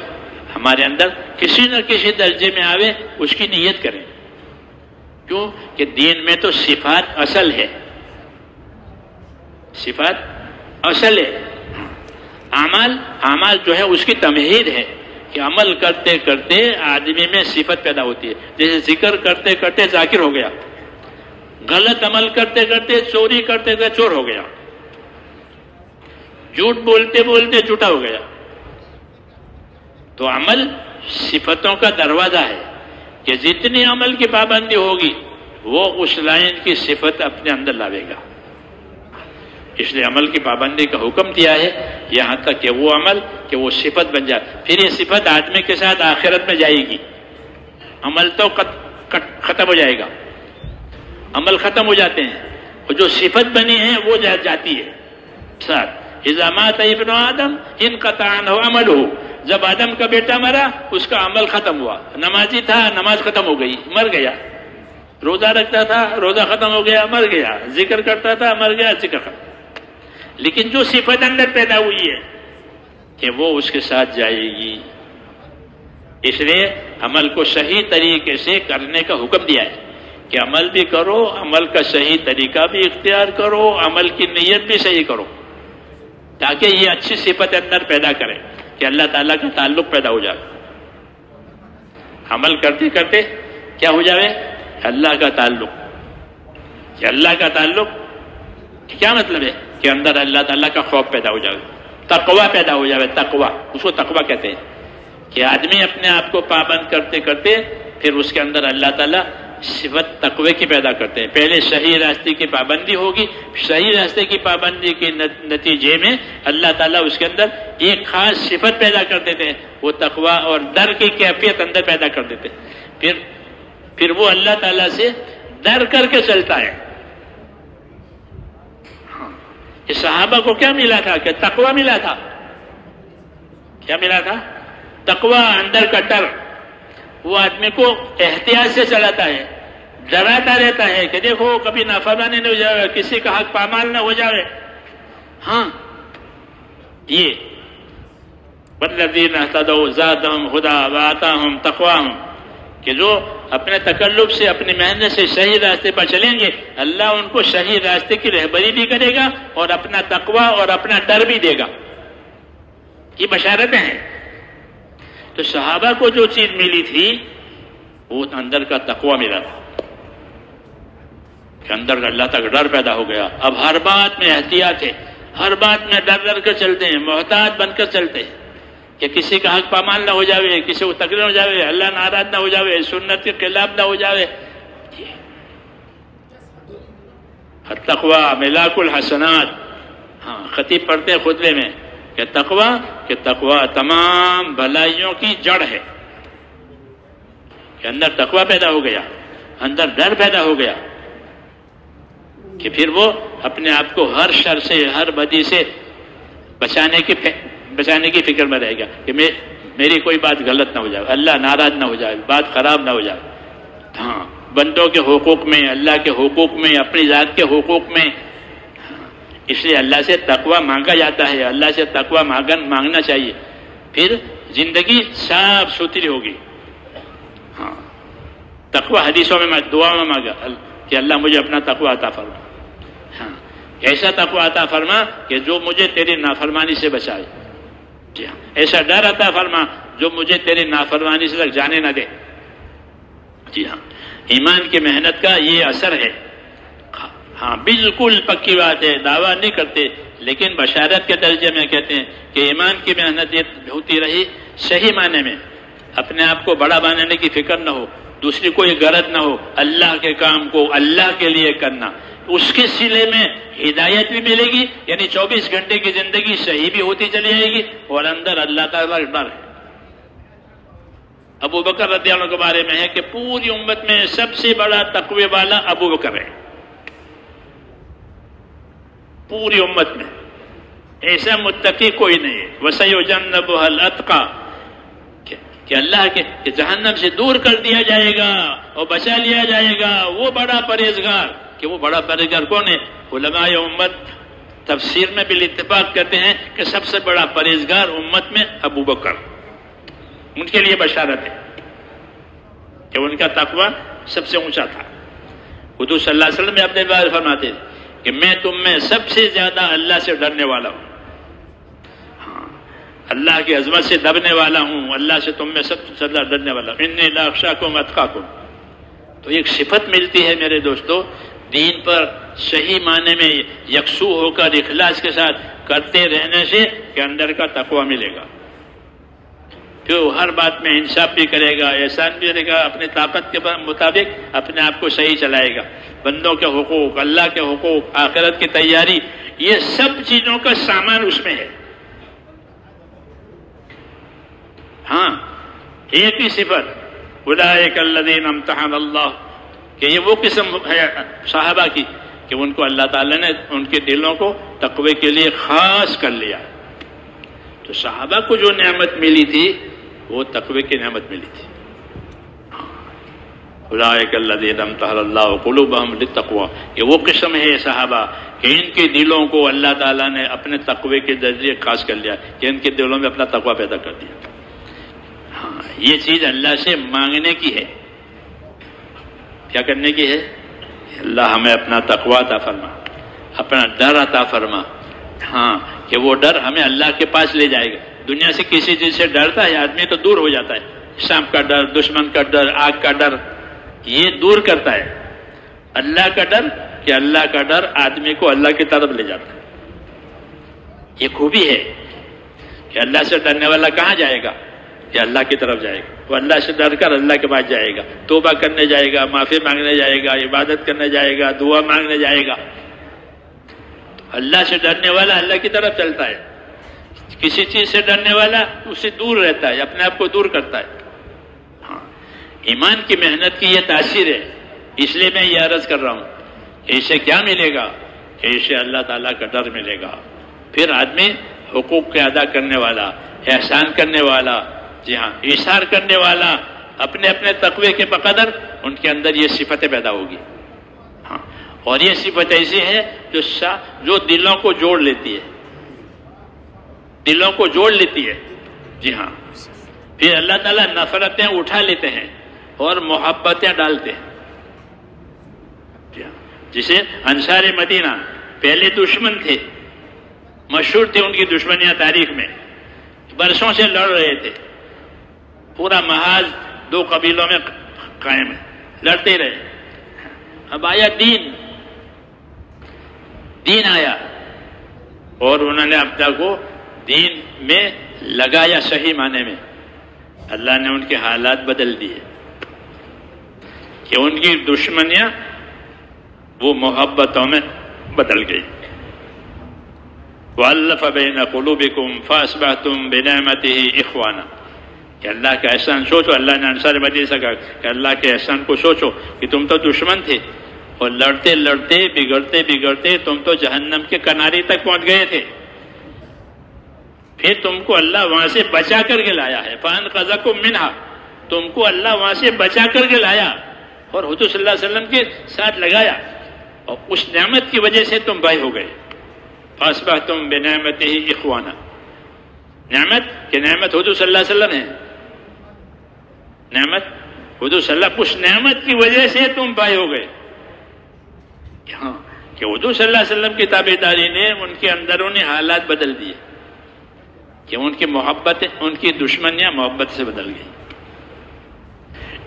ہمارے اندر کسی نہ کسی درجے میں آوے، اس کی نیت کریں۔ کیوں کہ دین میں تو صفات اصل ہے، صفات اصل ہے۔ اعمال جو ہے اس کی تمہید ہے کہ عمل کرتے کرتے آدمی میں صفت پیدا ہوتی ہے۔ جیسے ذکر کرتے کرتے ذاکر ہو گیا، غلط عمل کرتے کرتے، چوری کرتے کرتے چور ہو گیا، جھوٹ بولتے بولتے جھوٹا ہو گیا۔ تو عمل صفتوں کا دروازہ ہے کہ جتنی عمل کی پابندی ہوگی وہ اس لائن کی صفت اپنے اندر لاوے گا۔ اس لیے عمل کی پابندی کا حکم دیا ہے، یہاں تک کہ وہ عمل کہ وہ صفت بن جائے۔ پھر یہ صفت آدمی کے ساتھ آخرت میں جائے گی۔ عمل تو ختم ہو جائے گا، عمل ختم ہو جاتے ہیں، اور جو صفت بنی ہے وہ جاتی ہے ساتھ۔ اذا مات ابن آدم انقطع عنہ عملہ، جب آدم کا بیٹا مرا اس کا عمل ختم ہوا۔ نمازی تھا، نماز ختم ہو گئی، مر گیا۔ روزہ رکھتا تھا، روزہ ختم ہو گیا، مر گیا۔ ذکر کرتا تھا، مر گیا، ذکر ختم۔ لیکن جو صفت اندر پیدا ہوئی ہے کہ وہ اس کے ساتھ جائے گی، اس لیے عمل کو صحیح طریقے سے کرنے کا حکم دیا ہے کہ عمل بھی کرو، عمل کا صحیح طریقہ بھی اختیار کرو، عمل کی نیت بھی صحیح کرو، تاکہ یہ اچھی صفت اندر پیدا کرے کہ اللہ تعالیٰ کا تعلق پیدا ہو جائے۔ عمل کرتے کرتے کیا ہو جائے؟ اللہ کا تعلق۔ کہ اللہ کا تعلق کیا مطلب ہے؟ کہ اندر اللہ تعالیٰ کا خوف پیدا ہو جائے، تقوی پیدا ہو جائے۔ تقوی، اس کو تقوی کہتے ہیں کہ آدمی اپنے آپ کو پابند کرتے کرتے پھر اس کے اندر اللہ تعالیٰ صفت تقوی کی پیدا کرتے ہیں۔ پہلے صحیح راستے کی پابندی ہوگی، صحیح راستے کی پابندی کے نتیجے میں اللہ تعالیٰ اس کے اندر ایک خاص صفت پیدا کر دیتے ہیں، وہ تقوی اور ڈر کی کیفیت اندر پیدا کر دیتے ہیں۔ پھر وہ اللہ تعالیٰ سے ڈر کر کے چلتا ہے۔ کہ صحابہ کو کیا ملا تھا؟ کہ تقوی ملا تھا۔ کیا ملا تھا؟ تقوی، اندر کا ڈر۔ وہ آدمی کو احتیاط سے چلاتا ہے، ڈراتا رہتا ہے کہ دیکھو کبھی نافرمانی نہ ہو جائے، کسی کا حق پامال نہ ہو جائے۔ ہاں، یہ والذین اہتدوا زادہم ہدی وآتاہم تقواہم، کہ جو اپنے تکلف سے، اپنی محنت سے صحیح راستے پر چلیں گے، اللہ ان کو صحیح راستے کی رہبری بھی کرے گا اور اپنا تقوی اور اپنا ڈر بھی دے گا۔ یہ بشارتیں ہیں۔ تو صحابہ کو جو چیز ملی تھی وہ اندر کا تقوی ملا تھا کہ اندر کا اللہ تک ڈر پیدا ہو گیا۔ اب ہر بات میں احتیاط ہے، ہر بات میں ڈر کر چلتے ہیں، محتاط بن کر چلتے ہیں کہ کسی کا حق پامال نہ ہو جاوے، کسی کو تکلیف ہو جاوے، اللہ ناراض نہ ہو جاوے، سنت کے خلاف نہ ہو جاوے۔ التقوی ملاک الحسنات. ہاں خطیب پڑھتے ہیں خطبے میں کہ تقوی تمام بھلائیوں کی جڑ ہے. کہ اندر تقوی پیدا ہو گیا، اندر ڈر پیدا ہو گیا کہ پھر وہ اپنے آپ کو ہر شر سے ہر بدی سے بچانے کی فکر میں رہے گا کہ میری کوئی بات غلط نہ ہو جائے، اللہ ناراض نہ ہو جائے، بات خراب نہ ہو جائے. ہاں بندوں کے حقوق میں، اللہ کے حقوق میں، اپنی ذات کے حقوق میں. اس لیے اللہ سے تقوی مانگا جاتا ہے، اللہ سے تقوی مانگنا چاہیے، پھر زندگی صاف ستھری ہوگی. ہاں تقوی حدیثوں میں دعا میں مانگا کہ اللہ مجھے اپنا تقوی عطا فرما. ہاں ایسا تقوی عطا فرما کہ جو مجھے تیری نافرمانی سے بچائے. جی ہاں ایسا ڈر عطا فرما جو مجھے تیری نافرمانی سے تک جانے نہ دے. جی ہاں ایمان کی محنت کا یہ اثر ہے. ہاں بالکل پکی بات ہے، دعویٰ نہیں کرتے لیکن بشارت کے درجے میں کہتے ہیں کہ ایمان کی محنت یہ ہوتی رہی صحیح معنی میں، اپنے آپ کو بڑا بنانے کی فکر نہ ہو، دوسری کوئی غرض نہ ہو، اللہ کے کام کو اللہ کے لیے کرنا. اس کے سلے میں ہدایت بھی ملے گی، یعنی 24 گھنٹے کی زندگی صحیح بھی ہوتی چلی جائے گی اور اندر اللہ تعالیٰ کا ڈر ہے. ابو بکر رضی اللہ عنہ کے بارے میں ہے کہ پوری امت میں سب سے بڑا تقوی والا ابو بکر ہے. پوری امت میں ایسا متقی کوئی نہیں ہے. وَسَيُجَنَّبُهَا الْأَتْقَى کہ اللہ کے جہنم سے دور کر دیا جائے گا اور بچا لیا جائے گا وہ بڑا پرہیزگار. کہ وہ بڑا پرہیزگار کون ہے؟ علماء امت تفسیر میں بھی اتفاق کرتے ہیں کہ سب سے بڑا پرہیزگار امت میں ابو بکر. ان کے لیے بشارت ہے کہ ان کا تقوی سب سے اونچا تھا. حضور صلی اللہ علیہ وسلم میں اپنے بارے فرماتے ہیں کہ میں تم میں سب سے زیادہ اللہ سے ڈرنے والا ہوں. ہاں اللہ کی عظمت سے ڈرنے والا ہوں، اللہ سے تم میں سب سے زیادہ ڈرنے والا ہوں. انی لاخشاکم اتقاکم. تو ایک صفت ملتی ہے میرے دوستو دین پر صحیح معنی میں یکسو ہو کر اخلاص کے ساتھ کرتے رہنے سے کہ اندر کا تقوی ملے گا. جو ہر بات میں انصاف بھی کرے گا، احسان بھی کرے گا، اپنی طاقت کے مطابق اپنے آپ کو صحیح چلائے گا. بندوں کے حقوق، اللہ کے حقوق، آخرت کی تیاری، یہ سب چیزوں کا سامان اس میں ہے. ہاں ایک ہی صفت اولئک الذین امتحن اللہ کہ یہ وہ قسم ہے صحابہ کی کہ ان کو اللہ تعالیٰ نے ان کے دلوں کو تقوی کے لیے خاص کر لیا. تو صحابہ کو جو نعمت ملی تھی وہ تقوی کی نعمت ملی تھی. اولئک الذین امتحن اللہ قلوبہم للتقوی. یہ وہ قسم ہے صحابہ کہ ان کے دلوں کو اللہ تعالیٰ نے اپنے تقوی کے ذریعے خاص کر لیا، کہ ان کے دلوں میں اپنا تقوی پیدا کر دیا. ہاں یہ چیز اللہ سے مانگنے کی ہے. کیا کرنے کی ہے؟ اللہ ہمیں اپنا تقوی عطا فرما، اپنا ڈر عطا فرما. ہاں کہ وہ ڈر ہمیں اللہ کے پاس لے جائے گا. دنیا سے کسی چیز سے ڈرتا ہے آدمی تو دور ہو جاتا ہے. سانپ کا ڈر، دشمن کا ڈر، آگ کا ڈر، یہ دور کرتا ہے. اللہ کا ڈر کہ اللہ کا ڈر آدمی کو اللہ کی طرف لے جاتا ہے. یہ خوبی ہے کہ اللہ سے ڈرنے والا کہاں جائے گا؟ کہ اللہ کی طرف جائے گا. وہ اللہ سے ڈر کر اللہ کے پاس جائے گا، توبہ کرنے جائے گا، معافی مانگنے جائے گا، عبادت کرنے جائے گا، دعا مانگنے جائے گا. اللہ سے ڈرنے والا اللہ کی طرف چلتا ہے. کسی چیز سے ڈرنے والا اس سے دور رہتا ہے، اپنے آپ کو دور کرتا ہے. ہاں ایمان کی محنت کی یہ تاثیر ہے. اس لیے میں یہ عرض کر رہا ہوں کہ اسے کیا ملے گا؟ کہ اسے اللہ تعالیٰ کا ڈر ملے گا. پھر آدمی حقوق کے ادا کرنے والا، احسان کرنے والا، جی ہاں ایثار کرنے والا، اپنے اپنے تقوی کے بقدر ان کے اندر یہ صفتیں پیدا ہوگی. ہاں اور یہ صفت ایسی ہے جو دلوں کو جوڑ لیتی ہے، دلوں کو جوڑ لیتی ہے. جی ہاں پھر اللہ تعالیٰ نفرتیں اٹھا لیتے ہیں اور محبتیں ڈالتے ہیں. جی ہاں جسے انصار مدینہ پہلے دشمن تھے، مشہور تھے ان کی دشمنیاں تاریخ میں، برسوں سے لڑ رہے تھے، پورا محاذ 2 قبیلوں میں قائم ہے، لڑتے رہے. اب آیا دین آیا اور انہوں نے اپنا کو دین میں لگایا صحیح معنی میں. اللہ نے ان کے حالات بدل دیے کہ ان کی دشمنیاں وہ محبتوں میں بدل گئی. وَأَلَّفَ بَيْنَ قُلُوبِكُمْ فَأَصْبَحْتُمْ بِنِعْمَتِهِ إِخْوَانًا. کہ اللہ کا احسان سوچو. اللہ نے انصار مدینہ سے کہا کہ اللہ کے احسان کو سوچو کہ تم تو دشمن تھے اور لڑتے لڑتے بگڑتے بگڑتے تم تو جہنم کے کنارے تک پہنچ گئے تھے. پھر تم کو اللہ وہاں سے بچا کر کے لایا ہے. فَأَنْقَذَكُم مِّنْهَا. تم کو اللہ وہاں سے بچا کر کے لایا اور حضور صلی اللہ علیہ وسلم کے ساتھ لگایا اور اس نعمت کی وجہ سے تم بھائی ہو گئے. فَأَصْبَحْتُمْ بِنِعْمَتِهِ إِخْوَانًا. نعمت کہ نعمت حضور صلی اللہ علیہ وسلم ہے. نعمت حضور صلی اللہ علیہ وسلم. اس نعمت کی وجہ سے تم بھائی ہو گئے. ہاں کہ حضور صلی اللہ علیہ وسلم کی تابعداری نے ان کے اندرونی حالات بدل دیے کہ ان کی محبت ان کی دشمنیاں محبت سے بدل گئی.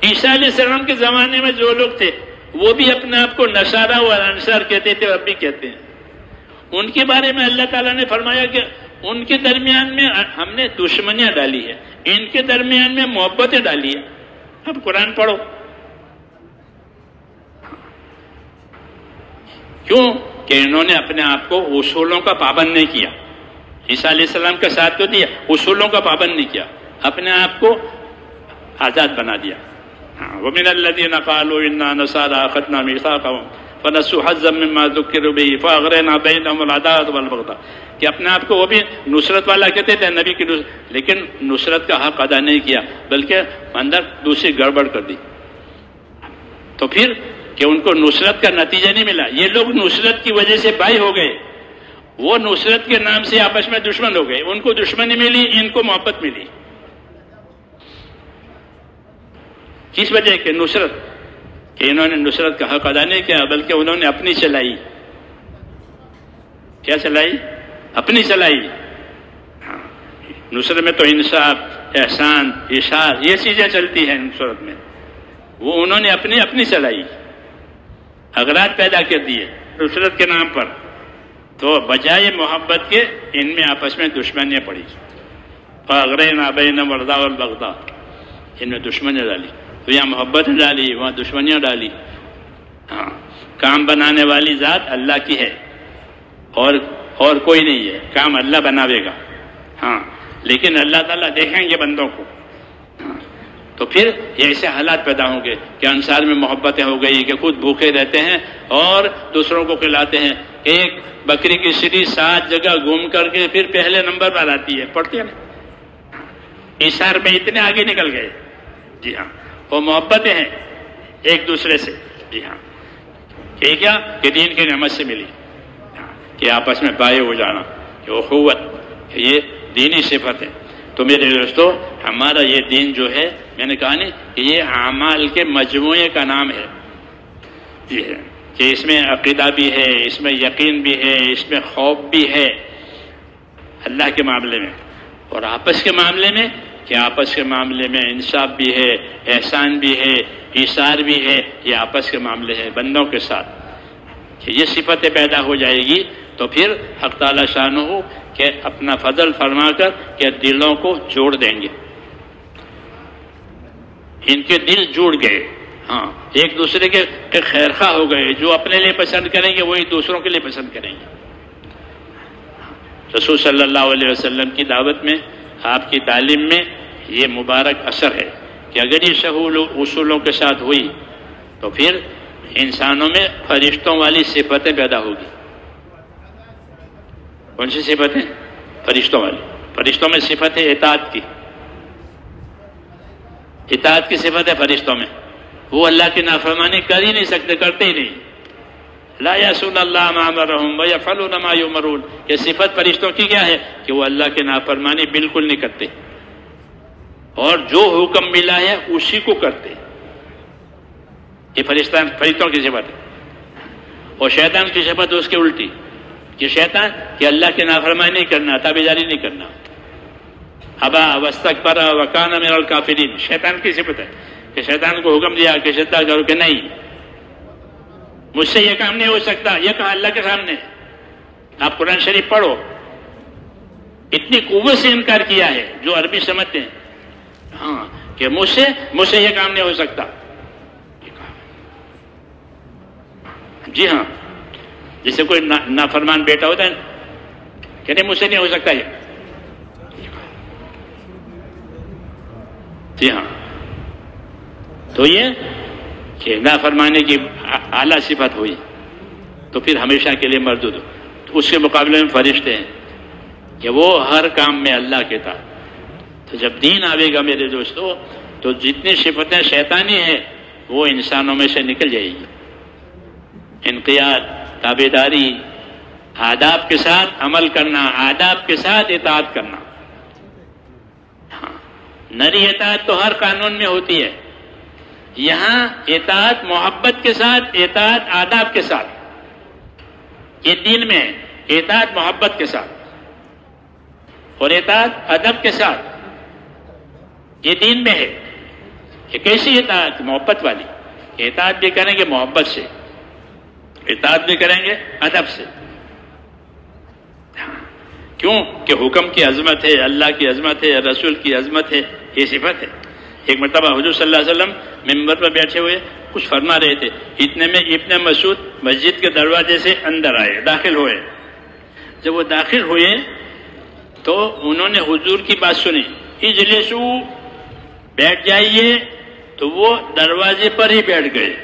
عیسیٰ علیہ السلام کے زمانے میں جو لوگ تھے وہ بھی اپنے آپ کو نصارہ و انصار کہتے تھے, اب بھی کہتے ہیں. ان کے بارے میں اللہ تعالیٰ نے فرمایا کہ ان کے درمیان میں ہم نے دشمنیاں ڈالی ہے, ان کے درمیان میں محبتیں ڈالی ہے. اب قرآن پڑھو. کیوں کہ انہوں نے اپنے آپ کو اصولوں کا پابند نہیں کیا. عیسیٰ علیہ السلام کا ساتھ تو دیا, اصولوں کا پابند نہیں کیا, اپنے آپ کو آزاد بنا دیا. وَمِنَ الَّذِينَ قَالُوا إِنَّا نَصَارَىٰ أَخَذْنَا مِيثَاقَهُمْ فَنَسُوا حَظًّا مِّمَّا ذُكِّرُوا بِهِ فَأَغْرَيْنَا بَيْنَهُمُ الْعَدَاوَةَ وَالْبَغْضَاءَ. کہ اپنے آپ کو وہ بھی نصرت والا کہتے تھے, نبی کی نصرت, لیکن نصرت کا حق ادا نہیں کیا بلکہ اندر دوسری گڑبڑ کر دی. تو پھر کہ ان کو نصرت کا نتیجہ نہیں ملا. یہ لوگ نصرت کی وجہ سے بھائی ہو گئے, وہ نصرت کے نام سے آپس میں دشمن ہو گئے. ان کو دشمنی ملی, ان کو محبت ملی. کس وجہ کہ نصرت کہ انہوں نے نصرت کا حق ادا نہیں کیا بلکہ انہوں نے اپنی چلائی. کیا چلائی؟ اپنی چلائی. ہاں نصرت میں تو انصاف, احسان, اشار یہ چیزیں چلتی ہیں نصرت میں. وہ انہوں نے اپنی چلائی, اغراض پیدا کر دیے نصرت کے نام پر. تو بجائے محبت کے ان میں آپس میں دشمنیاں پڑی. فَأَغْرَيْنَا بَيْنَهُمُ الْعَدَاوَةَ وَالْبَغْضَاءَ. ان میں دشمنیاں ڈالی, تو یہاں محبت ڈالی, وہاں دشمنیاں ڈالی. ہاں کام بنانے والی ذات اللہ کی ہے اور کوئی نہیں ہے. کام اللہ بناوے گا. ہاں لیکن اللہ تعالیٰ دیکھیں گے بندوں کو. ہاں تو پھر ایسے حالات پیدا ہوں گے کہ انصار میں محبتیں ہو گئی کہ خود بھوکے رہتے ہیں اور دوسروں کو کھلاتے ہیں. ایک بکری کی سری 7 جگہ گھوم کر کے پھر پہلے نمبر پر آتی ہے, پڑھتے ہیں نا. اشار میں اتنے آگے نکل گئے. جی ہاں وہ محبتیں ہیں ایک دوسرے سے. جی ہاں کہ کیا کہ دین کی نعمت سے ملی, کہ آپس میں بھائی ہو جانا, کہ اخوت, کہ یہ دینی صفت ہے. تو میرے دوستو ہمارا یہ دین جو ہے, میں نے کہا نہیں کہ یہ اعمال کے مجموعے کا نام ہے. جی ہے کہ اس میں عقیدہ بھی ہے, اس میں یقین بھی ہے, اس میں خوف بھی ہے اللہ کے معاملے میں, اور آپس کے معاملے میں کہ آپس کے معاملے میں انصاف بھی ہے, احسان بھی ہے, ایثار بھی ہے. یہ آپس کے معاملے ہے بندوں کے ساتھ. کہ یہ صفتیں پیدا ہو جائے گی تو پھر حق تعالی شانہ کہ اپنا فضل فرما کر کہ دلوں کو جوڑ دیں گے. ان کے دل جوڑ گئے. ہاں ایک دوسرے کے خیرخواہ ہو گئے. جو اپنے لیے پسند کریں گے وہی دوسروں کے لیے پسند کریں گے. رسول صلی اللہ علیہ وسلم کی دعوت میں, آپ کی تعلیم میں یہ مبارک اثر ہے کہ اگر یہ اصولوں کے ساتھ ہوئی تو پھر انسانوں میں فرشتوں والی صفتیں پیدا ہوگی. کون سی صفتیں؟ فرشتوں والی. فرشتوں میں صفت ہے اطاعت کی. اطاعت کی صفت ہے فرشتوں میں. وہ اللہ کی نافرمانی کر ہی نہیں سکتے, کرتے ہی نہیں. لا یعصون اللہ ما امرهم ویفعلون ما یؤمرون. یہ صفت فرشتوں کی کیا ہے کہ وہ اللہ کی نافرمانی بالکل نہیں کرتے اور جو حکم ملا ہے اسی کو کرتے. یہ فرشتوں کی صفت ہے. اور شیطان کی صفت اس کے الٹی کہ شیطان کہ اللہ کی نافرمانی نہیں کرنا, تابعداری نہیں کرنا. ابا واستکبر وکان من الکافرین. شیطان کی صفت ہے کہ شیطان کو حکم دیا کہ سجدہ کرو کہ نہیں, مجھ سے یہ کام نہیں ہو سکتا. یہ کہا اللہ کے سامنے. آپ قرآن شریف پڑھو, اتنی قوت سے انکار کیا ہے جو عربی سمجھتے ہیں. ہاں کہ مجھ سے یہ کام نہیں ہو سکتا. جی ہاں جیسے کوئی نافرمان بیٹا ہوتا ہے کہ نہیں مجھ سے نہیں ہو سکتا یہ. جی ہاں، تو یہ کہ نافرمانی کی اعلیٰ صفت ہوئی تو پھر ہمیشہ کے لیے مردود. تو اس کے مقابلے میں فرشتے ہیں کہ وہ ہر کام میں اللہ کے تابع. تو جب دین آئے گا میرے دوستو تو جتنی صفتیں شیطانی ہیں وہ انسانوں میں سے نکل جائے گی. انقیاد، تابعداری، آداب کے ساتھ عمل کرنا، آداب کے ساتھ اطاعت کرنا. ہاں، نری اطاعت تو ہر قانون میں ہوتی ہے، یہاں اطاعت محبت کے ساتھ، اطاعت آداب کے ساتھ. یہ دین میں اطاعت محبت کے ساتھ اور اطاعت ادب کے ساتھ. یہ دین میں ہے کہ کیسی اطاعت؟ محبت والی. اطاعت بھی کریں گے محبت سے، اطاعت بھی کریں گے ادب سے. کیوں کہ حکم کی عظمت ہے، اللہ کی عظمت ہے، رسول کی عظمت ہے، یہ صفت ہے. ایک مرتبہ حضور صلی اللہ علیہ وسلم ممبر پر بیٹھے ہوئے کچھ فرما رہے تھے، اتنے میں ابن مسعود مسجد کے دروازے سے اندر آئے، داخل ہوئے. جب وہ داخل ہوئے تو انہوں نے حضور کی بات سنی، اجلسو، بیٹھ جائیے. تو وہ دروازے پر ہی بیٹھ گئے،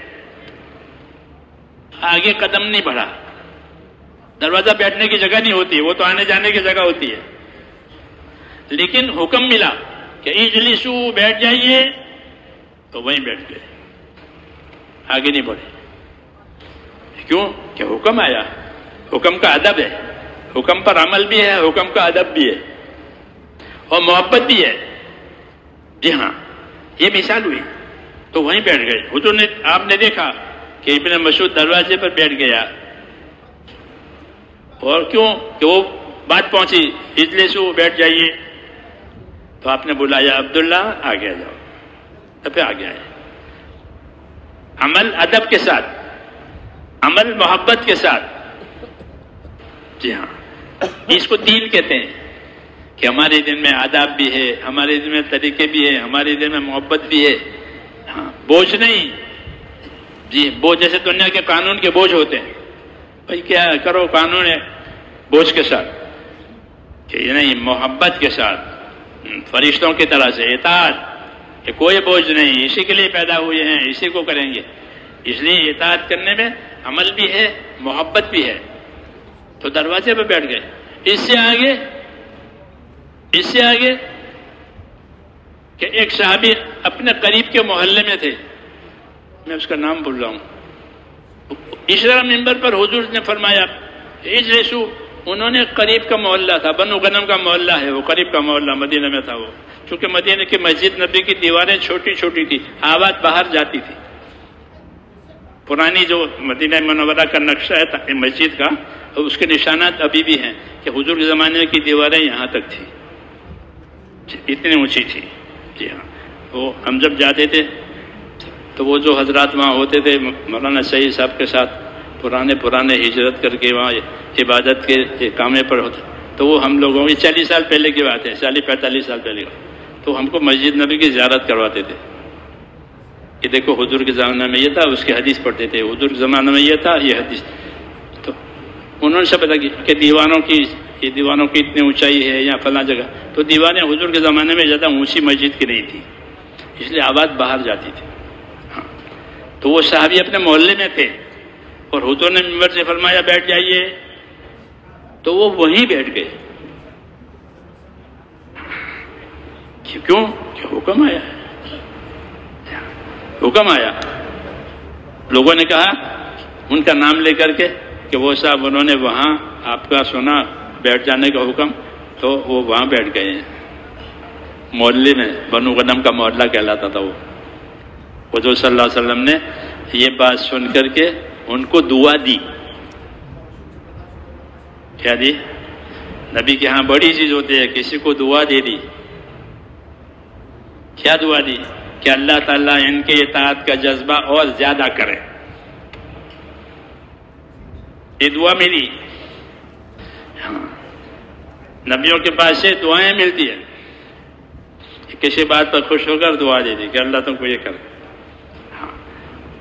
آگے قدم نہیں بڑھا. دروازہ بیٹھنے کی جگہ نہیں ہوتی، وہ تو آنے جانے کی جگہ ہوتی ہے. لیکن حکم ملا کہ اجلسو، بیٹھ جائیے، تو وہیں بیٹھ گئے، آگے نہیں بڑھے. کیوں کہ حکم آیا. حکم کا ادب ہے، حکم پر عمل بھی ہے، حکم کا ادب بھی ہے اور محبت بھی ہے. جی ہاں، یہ مثال ہوئی تو وہیں بیٹھ گئے. حضور نے، آپ نے دیکھا کہ ابن مسعود دروازے پر بیٹھ گیا. اور کیوں کہ وہ بات پہنچی، اجلسو، بیٹھ جائیے. تو آپ نے بلایا، عبداللہ آگے آ جاؤ. تو پھر آگے آئے. عمل ادب کے ساتھ، عمل محبت کے ساتھ. جی ہاں، اس کو دین کہتے ہیں کہ ہمارے دن میں آداب بھی ہے، ہمارے دن میں طریقے بھی ہے، ہمارے دن میں محبت بھی ہے. ہاں، بوجھ نہیں. جی، بوجھ جیسے دنیا کے قانون کے بوجھ ہوتے ہیں، بھائی کیا کرو، قانون ہے، بوجھ کے ساتھ. کہ یہ نہیں، محبت کے ساتھ، فرشتوں کی طرح سے اطاعت، کہ کوئی بوجھ نہیں، اسی کے لیے پیدا ہوئے ہیں، اسی کو کریں گے. اس لیے اطاعت کرنے میں عمل بھی ہے، محبت بھی ہے. تو دروازے پہ بیٹھ گئے. اس سے آگے کہ ایک صحابی اپنے قریب کے محلے میں تھے، میں اس کا نام بھول رہا ہوں. اس طرح ممبر پر حضور نے فرمایا اجلسو. انہوں نے قریب کا محلہ تھا، بنو غنم کا محلہ ہے وہ، قریب کا محلہ مدینہ میں تھا وہ. چونکہ مدینہ کی مسجد نبی کی دیواریں چھوٹی چھوٹی تھی، آواز باہر جاتی تھی. پرانی جو مدینہ منورہ کا نقشہ ہے مسجد کا، اس کے نشانات ابھی بھی ہیں کہ حضور کے زمانے کی دیواریں یہاں تک تھی، اتنی اونچی تھی. جی ہاں، وہ ہم جب جاتے تھے تو وہ جو حضرات وہاں ہوتے تھے مولانا سعید صاحب کے ساتھ، پرانے ہجرت کر کے وہاں عبادت کے کامے پر ہوتے، تو وہ ہم لوگوں کی 40 سال پہلے کی بات ہے، 40-45 سال پہلے کا. تو ہم کو مسجد نبی کی زیارت کرواتے تھے کہ دیکھو حضور کے زمانے میں یہ تھا، اس کی حدیث پڑھتے تھے، حضور کے زمانے میں یہ تھا، یہ حدیث. تو انہوں نے سب پتا کہ دیوانوں کی اتنی اونچائی ہے یا فلاں جگہ. تو دیوانیں حضور کے زمانے میں زیادہ اونچی مسجد کی نہیں تھی، اس لیے آواز باہر جاتی تھی. ہاں، تو وہ صحابی اپنے محلے میں تھے اور حضور نے ممبر سے فرمایا بیٹھ جائیے، تو وہ وہیں بیٹھ گئے. کیوں کہ حکم آیا، حکم آیا. لوگوں نے کہا ان کا نام لے کر کے کہ وہ صاحب انہوں نے وہاں آپ کا سنا بیٹھ جانے کا حکم، تو وہ وہاں بیٹھ گئے ہیں محلے میں. بنو غنم کا محلہ کہلاتا تھا وہ. حضور صلی اللہ علیہ وسلم نے یہ بات سن کر کے ان کو دعا دی. کیا دی؟ نبی کے ہاں بڑی چیز ہوتی ہے، کسی کو دعا دے دی. کیا دعا دی؟ کہ اللہ تعالیٰ ان کے اطاعت کا جذبہ اور زیادہ کرے. یہ دعا ملی. ہاں، نبیوں کے پاس سے دعائیں ملتی ہیں. کسی بات پر خوش ہو کر دعا دے دی کہ اللہ تم کو یہ کر. ہاں،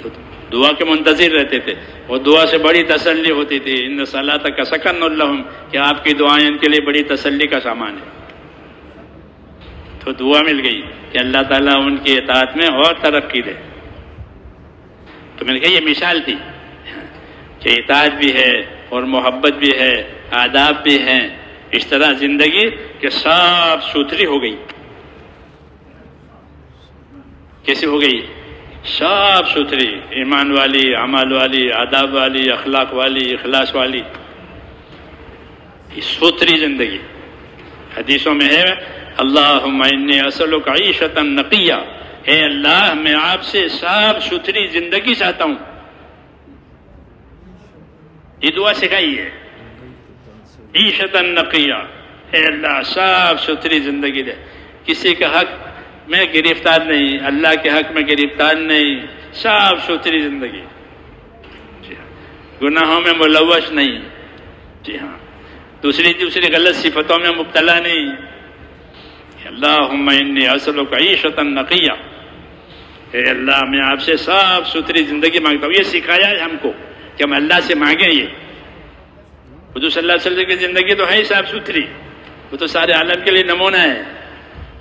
تو دعا کے منتظر رہتے تھے. وہ دعا سے بڑی تسلی ہوتی تھی. ان صلاتک سکن لہم، کہ آپ کی دعائیں ان کے لیے بڑی تسلی کا سامان ہے. تو دعا مل گئی کہ اللہ تعالیٰ ان کی اطاعت میں اور ترقی دے. تو میں نے کہا یہ مثال تھی کہ اطاعت بھی ہے اور محبت بھی ہے، آداب بھی ہیں. اس طرح زندگی کہ صاف ستھری ہو گئی. کیسے ہو گئی؟ صاف ستھری، ایمان والی، عمل والی، آداب والی، اخلاق والی، اخلاص والی، ستھری زندگی. حدیثوں میں ہے اللہم انی اسألک عیشۃ نقیہ، اے اللہ میں آپ سے صاف ستھری زندگی چاہتا ہوں. یہ دعا سکھائی ہے، عیشۃ نقیہ، اے اللہ صاف ستھری زندگی دے. کسی کا حق میں گرفتار نہیں، اللہ کے حق میں گرفتار نہیں، صاف ستھری زندگی. جی ہاں، گناہوں میں ملوث نہیں. جی ہاں، دوسری غلط صفتوں میں مبتلا نہیں. اللہم انی اسألک عیشۃ نقیہ، اے اللہ میں آپ سے صاف ستھری زندگی مانگتا ہوں. یہ سکھایا ہے ہم کو کہ ہم اللہ سے مانگیں. یہ حضور صلی اللہ علیہ وسلم کی زندگی تو ہے صاف ستھری، وہ تو سارے عالم کے لیے نمونہ ہے.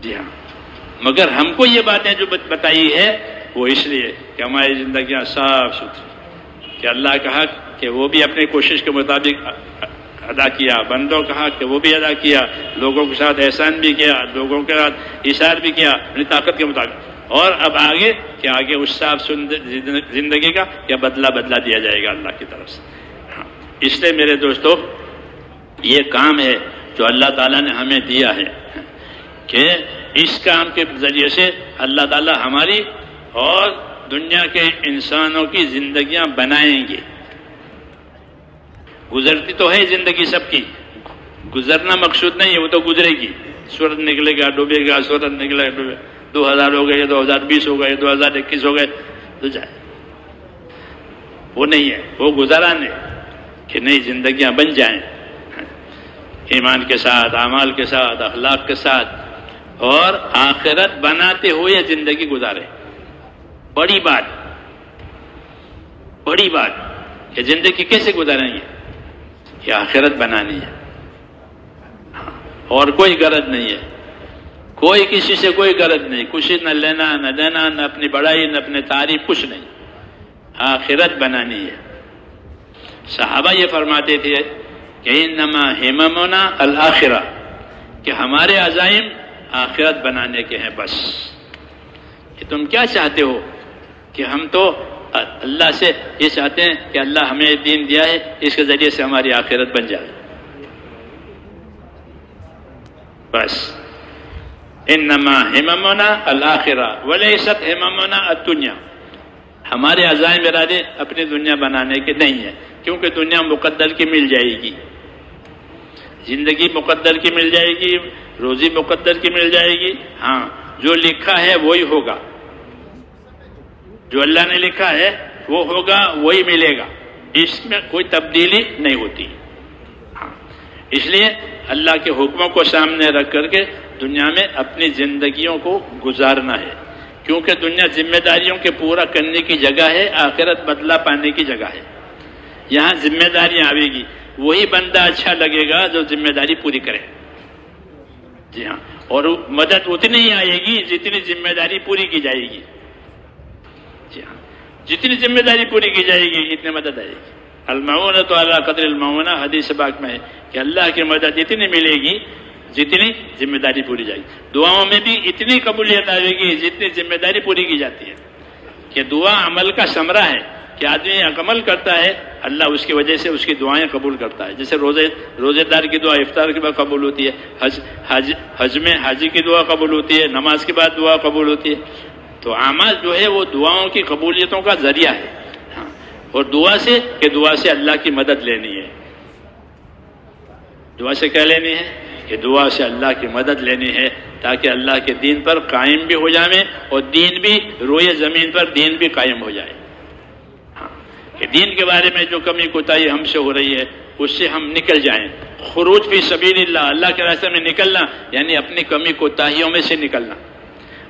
جی ہاں، مگر ہم کو یہ باتیں جو بتائی ہے وہ اس لیے کہ ہماری زندگیاں صاف ستھری، کہ اللہ کا حق کہ وہ بھی اپنی کوشش کے مطابق ادا کیا، بندوں کا حق کہ وہ بھی ادا کیا، لوگوں کے ساتھ احسان بھی کیا، لوگوں کے ساتھ اشار بھی کیا اپنی طاقت کے مطابق. اور اب آگے کہ آگے اس صاف زندگی کا کیا بدلہ دیا جائے گا اللہ کی طرف سے. ہاں، اس لیے میرے دوستو یہ کام ہے جو اللہ تعالیٰ نے ہمیں دیا ہے کہ اس کام کے ذریعے سے اللہ تعالیٰ ہماری اور دنیا کے انسانوں کی زندگیاں بنائیں گے. گزرتی تو ہے زندگی سب کی، گزرنا مقصود نہیں ہے، وہ تو گزرے گی. سورج نکلے گا ڈوبے گا، سورج نکلے گا ڈوبے. 2000 ہو گئے، 2020 ہو گئے، 2021 ہو گئے تو جائے. وہ نہیں ہے، وہ گزاران ہے کہ نئی زندگیاں بن جائیں ایمان کے ساتھ، اعمال کے ساتھ، اخلاق کے ساتھ، اور آخرت بناتے ہوئے زندگی گزارے. بڑی بات کہ زندگی کیسے گزاریں گے؟ کہ آخرت بنانی ہے. اور کوئی غرض نہیں ہے، کوئی کسی سے کوئی غرض نہیں، کچھ نہ لینا نہ دینا، نہ اپنی بڑائی نہ اپنی تعریف، کچھ نہیں. آخرت بنانی ہے. صحابہ یہ فرماتے تھے کہ انما ہممنا الآخرہ، کہ ہمارے عزائم آخرت بنانے کے ہیں. بس کہ تم کیا چاہتے ہو؟ کہ ہم تو اللہ سے یہ چاہتے ہیں کہ اللہ ہمیں دین دیا ہے، اس کے ذریعے سے ہماری آخرت بن جائے. بس انما ہممنا الآخرہ ولیست ہممنا الدنیا. ہمارے عزائم ارادے اپنی دنیا بنانے کے نہیں ہیں، کیونکہ دنیا مقدر کی مل جائے گی، زندگی مقدر کی مل جائے گی، روزی مقدر کی مل جائے گی. ہاں، جو لکھا ہے وہی ہوگا، جو اللہ نے لکھا ہے وہ ہوگا، وہی ملے گا. اس میں کوئی تبدیلی نہیں ہوتی. ہاں، اس لیے اللہ کے حکموں کو سامنے رکھ کر کے دنیا میں اپنی زندگیوں کو گزارنا ہے، کیونکہ دنیا ذمہ داریوں کے پورا کرنے کی جگہ ہے، آخرت بدلہ پانے کی جگہ ہے. یہاں ذمہ داریاں آئے گی، وہی بندہ اچھا لگے گا جو ذمہ داری پوری کرے. جی ہاں، اور مدد اتنی ہی آئے گی جتنی ذمہ داری پوری کی جائے گی. جی ہاں، جتنی ذمہ داری پوری کی جائے گی اتنی مدد آئے گی. المعونۃ علی قدر المعونہ حدیث پاک میں ہے کہ اللہ کی مدد اتنی ملے گی جتنی ذمہ داری پوری جائے گی. دعاؤں میں بھی اتنی قبولیت آئے گی جتنی ذمہ داری پوری کی جاتی ہے. کہ دعا عمل کا ثمرہ ہے کہ آدمی عمل کرتا ہے، اللہ اس کی وجہ سے اس کی دعائیں قبول کرتا ہے. جیسے روزے دار کی دعا افطار کے بعد قبول ہوتی ہے، حج میں حاجی کی دعا قبول ہوتی ہے، نماز کے بعد دعا قبول ہوتی ہے. تو اعمال جو ہے وہ دعاؤں کی قبولیتوں کا ذریعہ ہے. ہاں، اور دعا سے اللہ کی مدد لینی ہے. دعا سے کیا لینی ہے؟ کہ دعا سے اللہ کی مدد لینی ہے تاکہ اللہ کے دین پر قائم بھی ہو جائیں اور دین بھی روئے زمین پر دین بھی قائم ہو جائے. ہاں، کہ دین کے بارے میں جو کمی کوتاہی ہم سے ہو رہی ہے اس سے ہم نکل جائیں. خروج فی سبیل اللہ، اللہ کے راستے میں نکلنا یعنی اپنی کمی کوتاہیوں میں سے نکلنا،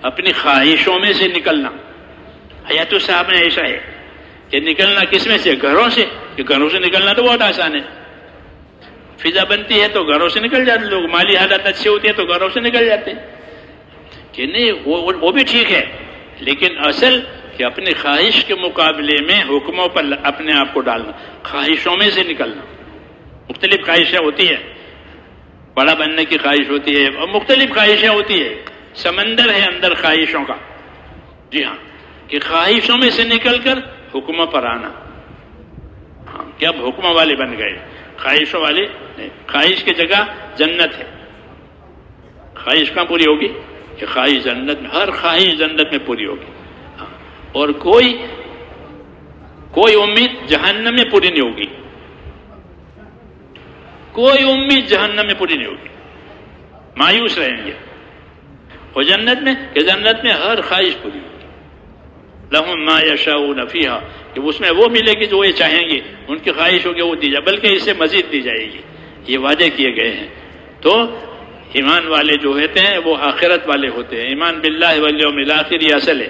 اپنی خواہشوں میں سے نکلنا. حیات الصحابہ میں ایسا ہے کہ نکلنا کس میں سے؟ گھروں سے. کہ گھروں سے نکلنا تو بہت آسان ہے. فضا بنتی ہے تو گھروں سے نکل جاتے لوگ، مالی حالت اچھی ہوتی ہے تو گھروں سے نکل جاتے ہیں. کہ نہیں وہ بھی ٹھیک ہے، لیکن اصل کہ اپنی خواہش کے مقابلے میں حکموں پر اپنے آپ کو ڈالنا، خواہشوں میں سے نکلنا. مختلف خواہشیں ہوتی ہیں، بڑا بننے کی خواہش ہوتی ہے اور مختلف خواہشیں ہوتی ہے. سمندر ہے اندر خواہشوں کا. جی ہاں، کہ خواہشوں میں سے نکل کر حکموں پر آنا. ہاں، کہ اب حکموں والے بن گئے، خواہشوں والے نہیں. خواہش کی جگہ جنت ہے. خواہش کہاں پوری ہوگی؟ کہ خواہش جنت میں، ہر خواہش جنت میں پوری ہوگی. ہاں، اور کوئی امید جہنم میں پوری نہیں ہوگی. کوئی امید جہنم میں پوری نہیں ہوگی، مایوس رہیں گے. اور جنت میں کہ جنت میں ہر خواہش پوری ہوگی. لہم ما یشاؤون فیہا، کہ اس میں وہ ملے گی جو یہ چاہیں گے، ان کی خواہش ہوگی وہ دی جائے، بلکہ اس سے مزید دی جائے گی. یہ وعدے کیے گئے ہیں. تو ایمان والے جو ہوتے ہیں وہ آخرت والے ہوتے ہیں. ایمان باللہ والیوم الآخر یہ اصل ہے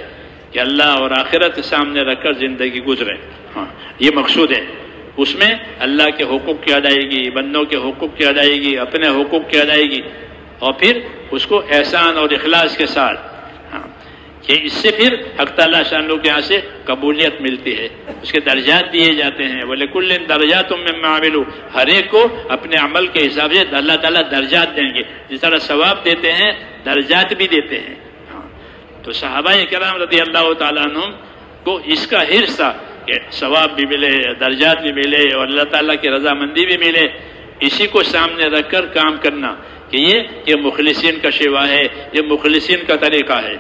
کہ اللہ اور آخرت سامنے رکھ کر زندگی گزرے. ہاں، یہ مقصود ہے. اس میں اللہ کے حقوق کی ادائیگی، بندوں کے حقوق کی ادائیگی، اپنے حقوق کی ادائیگی، اور پھر اس کو احسان اور اخلاص کے ساتھ. ہاں، کہ اس سے پھر حق تعالیٰ شانہ کے یہاں سے قبولیت ملتی ہے، اس کے درجات دیے جاتے ہیں. وَلِكُلٍّ دَرَجَاتٌ مِّمَّا عَمِلُوا، ہر ایک کو اپنے عمل کے حساب سے اللہ تعالیٰ درجات دیں گے. جس طرح ثواب دیتے ہیں درجات بھی دیتے ہیں. ہاں، تو صحابہ کرام رضی اللہ تعالیٰ عنہم کو اس کا حرص تھا کہ ثواب بھی ملے، درجات بھی ملے اور اللہ تعالیٰ کی رضامندی بھی ملے. اسی کو سامنے رکھ کر کام کرنا کہ یہ مخلصین کا شیوا ہے، یہ مخلصین کا طریقہ ہے.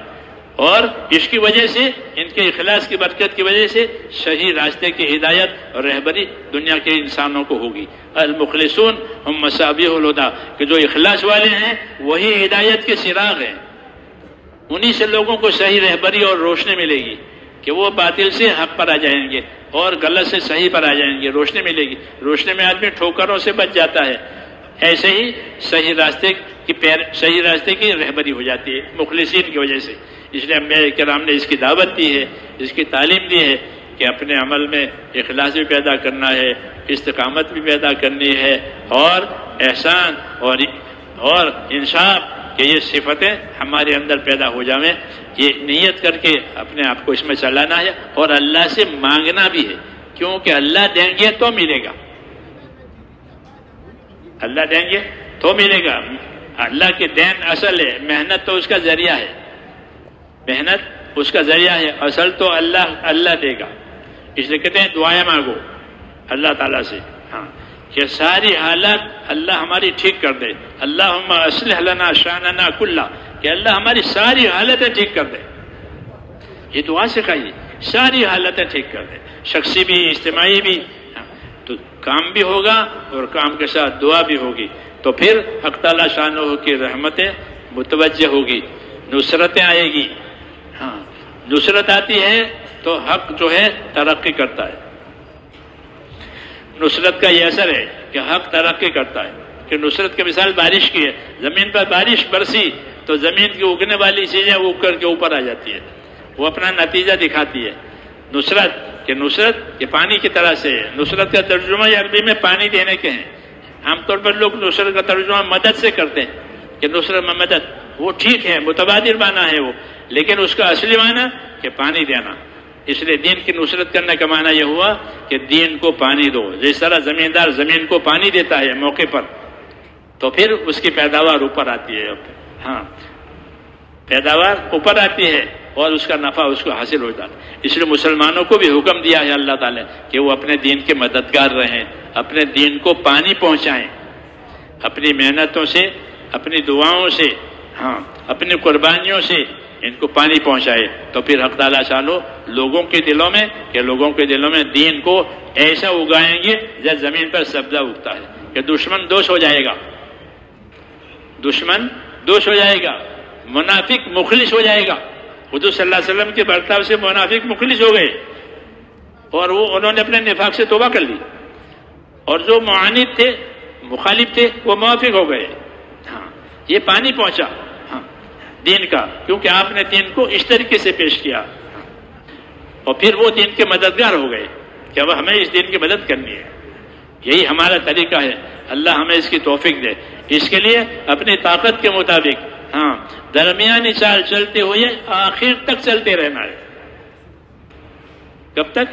اور اس کی وجہ سے، ان کے اخلاص کی برکت کی وجہ سے صحیح راستے کی ہدایت اور رہبری دنیا کے انسانوں کو ہوگی. المخلصون ہم مصابیح الہدی، کہ جو اخلاص والے ہیں وہی ہدایت کے چراغ ہیں. انہی سے لوگوں کو صحیح رہبری اور روشنی ملے گی کہ وہ باطل سے حق پر آ جائیں گے اور غلط سے صحیح پر آ جائیں گے. روشنی ملے گی. روشنی میں آدمی ٹھوکروں سے بچ جاتا ہے. ایسے ہی صحیح راستے کی رہبری ہو جاتی ہے مخلصین کی وجہ سے. اس لیے انبیاء کرام نے اس کی دعوت دی ہے، اس کی تعلیم دی ہے کہ اپنے عمل میں اخلاص بھی پیدا کرنا ہے، استقامت بھی پیدا کرنی ہے، اور احسان اور انصاف کہ یہ صفتیں ہمارے اندر پیدا ہو جائیں. یہ نیت کر کے اپنے آپ کو اس میں چلانا ہے اور اللہ سے مانگنا بھی ہے، کیونکہ اللہ دیں گے تو ملے گا. اللہ دیں گے تو ملے گا. اللہ کے دین اصل ہے، محنت تو اس کا ذریعہ ہے. محنت اس کا ذریعہ ہے، اصل تو اللہ دے گا. اس لیے کہتے ہیں دعائیں مانگو اللہ تعالیٰ سے. ہاں، کہ ساری حالات اللہ ہماری ٹھیک کر دے. اللہم اصلح لنا شاننا کلہ، کہ اللہ ہماری ساری حالتیں ٹھیک کر دے. یہ دعا سکھائیے، ساری حالتیں ٹھیک کر دے، شخصی بھی اجتماعی بھی. تو کام بھی ہوگا اور کام کے ساتھ دعا بھی ہوگی. تو پھر حق تعالیٰ شانہ کی رحمتیں متوجہ ہوگی، نصرتیں آئے گی. ہاں، نصرت آتی ہے تو حق جو ہے ترقی کرتا ہے. نصرت کا یہ اثر ہے کہ حق ترقی کرتا ہے. کہ نصرت کی مثال بارش کی ہے. زمین پر بارش برسی تو زمین کی اگنے والی چیزیں اگ کر کے اوپر آ جاتی ہے، وہ اپنا نتیجہ دکھاتی ہے. نصرت کہ پانی کی طرح سے ہے. نصرت کا ترجمہ عربی میں پانی دینے کے ہیں. عام طور پر لوگ نصرت کا ترجمہ مدد سے کرتے ہیں کہ نصرت میں مدد، وہ ٹھیک ہے، متبادل معنی ہے وہ، لیکن اس کا اصلی معنی کہ پانی دینا. اس لیے دین کی نصرت کرنے کا معنی یہ ہوا کہ دین کو پانی دو. جس طرح زمیندار زمین کو پانی دیتا ہے موقع پر تو پھر اس کی پیداوار اوپر آتی ہے. ہاں، پیداوار اوپر آتی ہے اور اس کا نفع اس کو حاصل ہو جاتا ہے. اس لیے مسلمانوں کو بھی حکم دیا ہے اللہ تعالیٰ کہ وہ اپنے دین کے مددگار رہیں، اپنے دین کو پانی پہنچائیں، اپنی محنتوں سے، اپنی دعاؤں سے، ہاں، اپنی قربانیوں سے ان کو پانی پہنچائے. تو پھر حق تعالیٰ شانہ لوگوں کے دلوں میں دین کو ایسا اگائیں گے جیسے زمین پر سبزہ اگتا ہے کہ دشمن دوش ہو جائے گا، منافق مخلص ہو جائے گا. حضور صلی اللہ علیہ وسلم کے برتاؤ سے منافق مخلص ہو گئے اور انہوں نے اپنے نفاق سے توبہ کر لی، اور جو معاند تھے، مخالف تھے، وہ موافق ہو گئے. ہاں، یہ پانی پہنچا دین کا، کیونکہ آپ نے دین کو اس طریقے سے پیش کیا. اور پھر وہ دین کے مددگار ہو گئے کہ اب ہمیں اس دین کی مدد کرنی ہے. یہی ہمارا طریقہ ہے. اللہ ہمیں اس کی توفیق دے. اس کے لیے اپنی طاقت کے مطابق درمیانی چال چلتے ہوئے آخر تک چلتے رہنا ہے. کب تک؟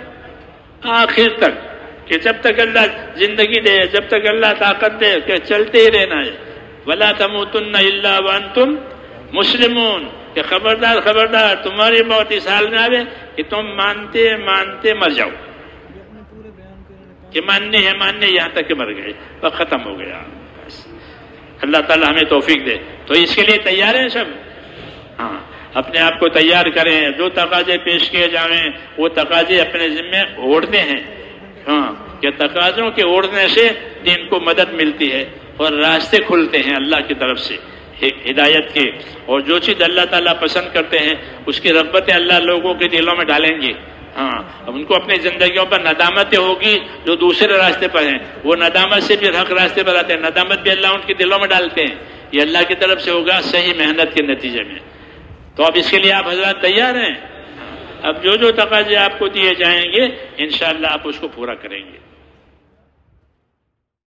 آخر تک. کہ جب تک اللہ زندگی دے، جب تک اللہ طاقت دے، کہ چلتے ہی رہنا ہے. وَلَا تَمُوتُنَّ إِلَّا وَأَنْتُمْ مُسْلِمُونَ. کہ خبردار خبردار تمہاری موت اس حال میں آوے کہ تم مانتے مانتے مر جاؤ. کہ ماننے ہے ماننے یہاں تک کہ مر گئے اور ختم ہو گیا. بس اللہ تعالیٰ ہمیں توفیق دے. تو اس کے لیے تیار ہیں سب؟ اپنے آپ کو تیار کریں. جو تقاضے پیش کیے جائیں وہ تقاضے اپنے ذمے اوڑھتے ہیں. کہ تقاضوں کے اوڑھنے سے دین کو مدد ملتی ہے اور راستے کھلتے ہیں اللہ کی طرف سے ہدایت کے. اور جو چیز اللہ تعالیٰ پسند کرتے ہیں اس کی رغبتیں اللہ لوگوں کے دلوں میں ڈالیں گے. ان کو اپنی زندگیوں پر ندامتیں ہوگی جو دوسرے راستے پر ہیں. وہ ندامت سے پھر حق راستے پر آتے ہیں. ندامت بھی اللہ ان کے دلوں میں ڈالتے ہیں. یہ اللہ کی طرف سے ہوگا صحیح محنت کے نتیجے میں. تو اب اس کے لیے آپ حضرات تیار ہیں؟ اب جو تقاضے آپ کو دیے جائیں گے انشاءاللہ آپ اس کو پورا کریں گے.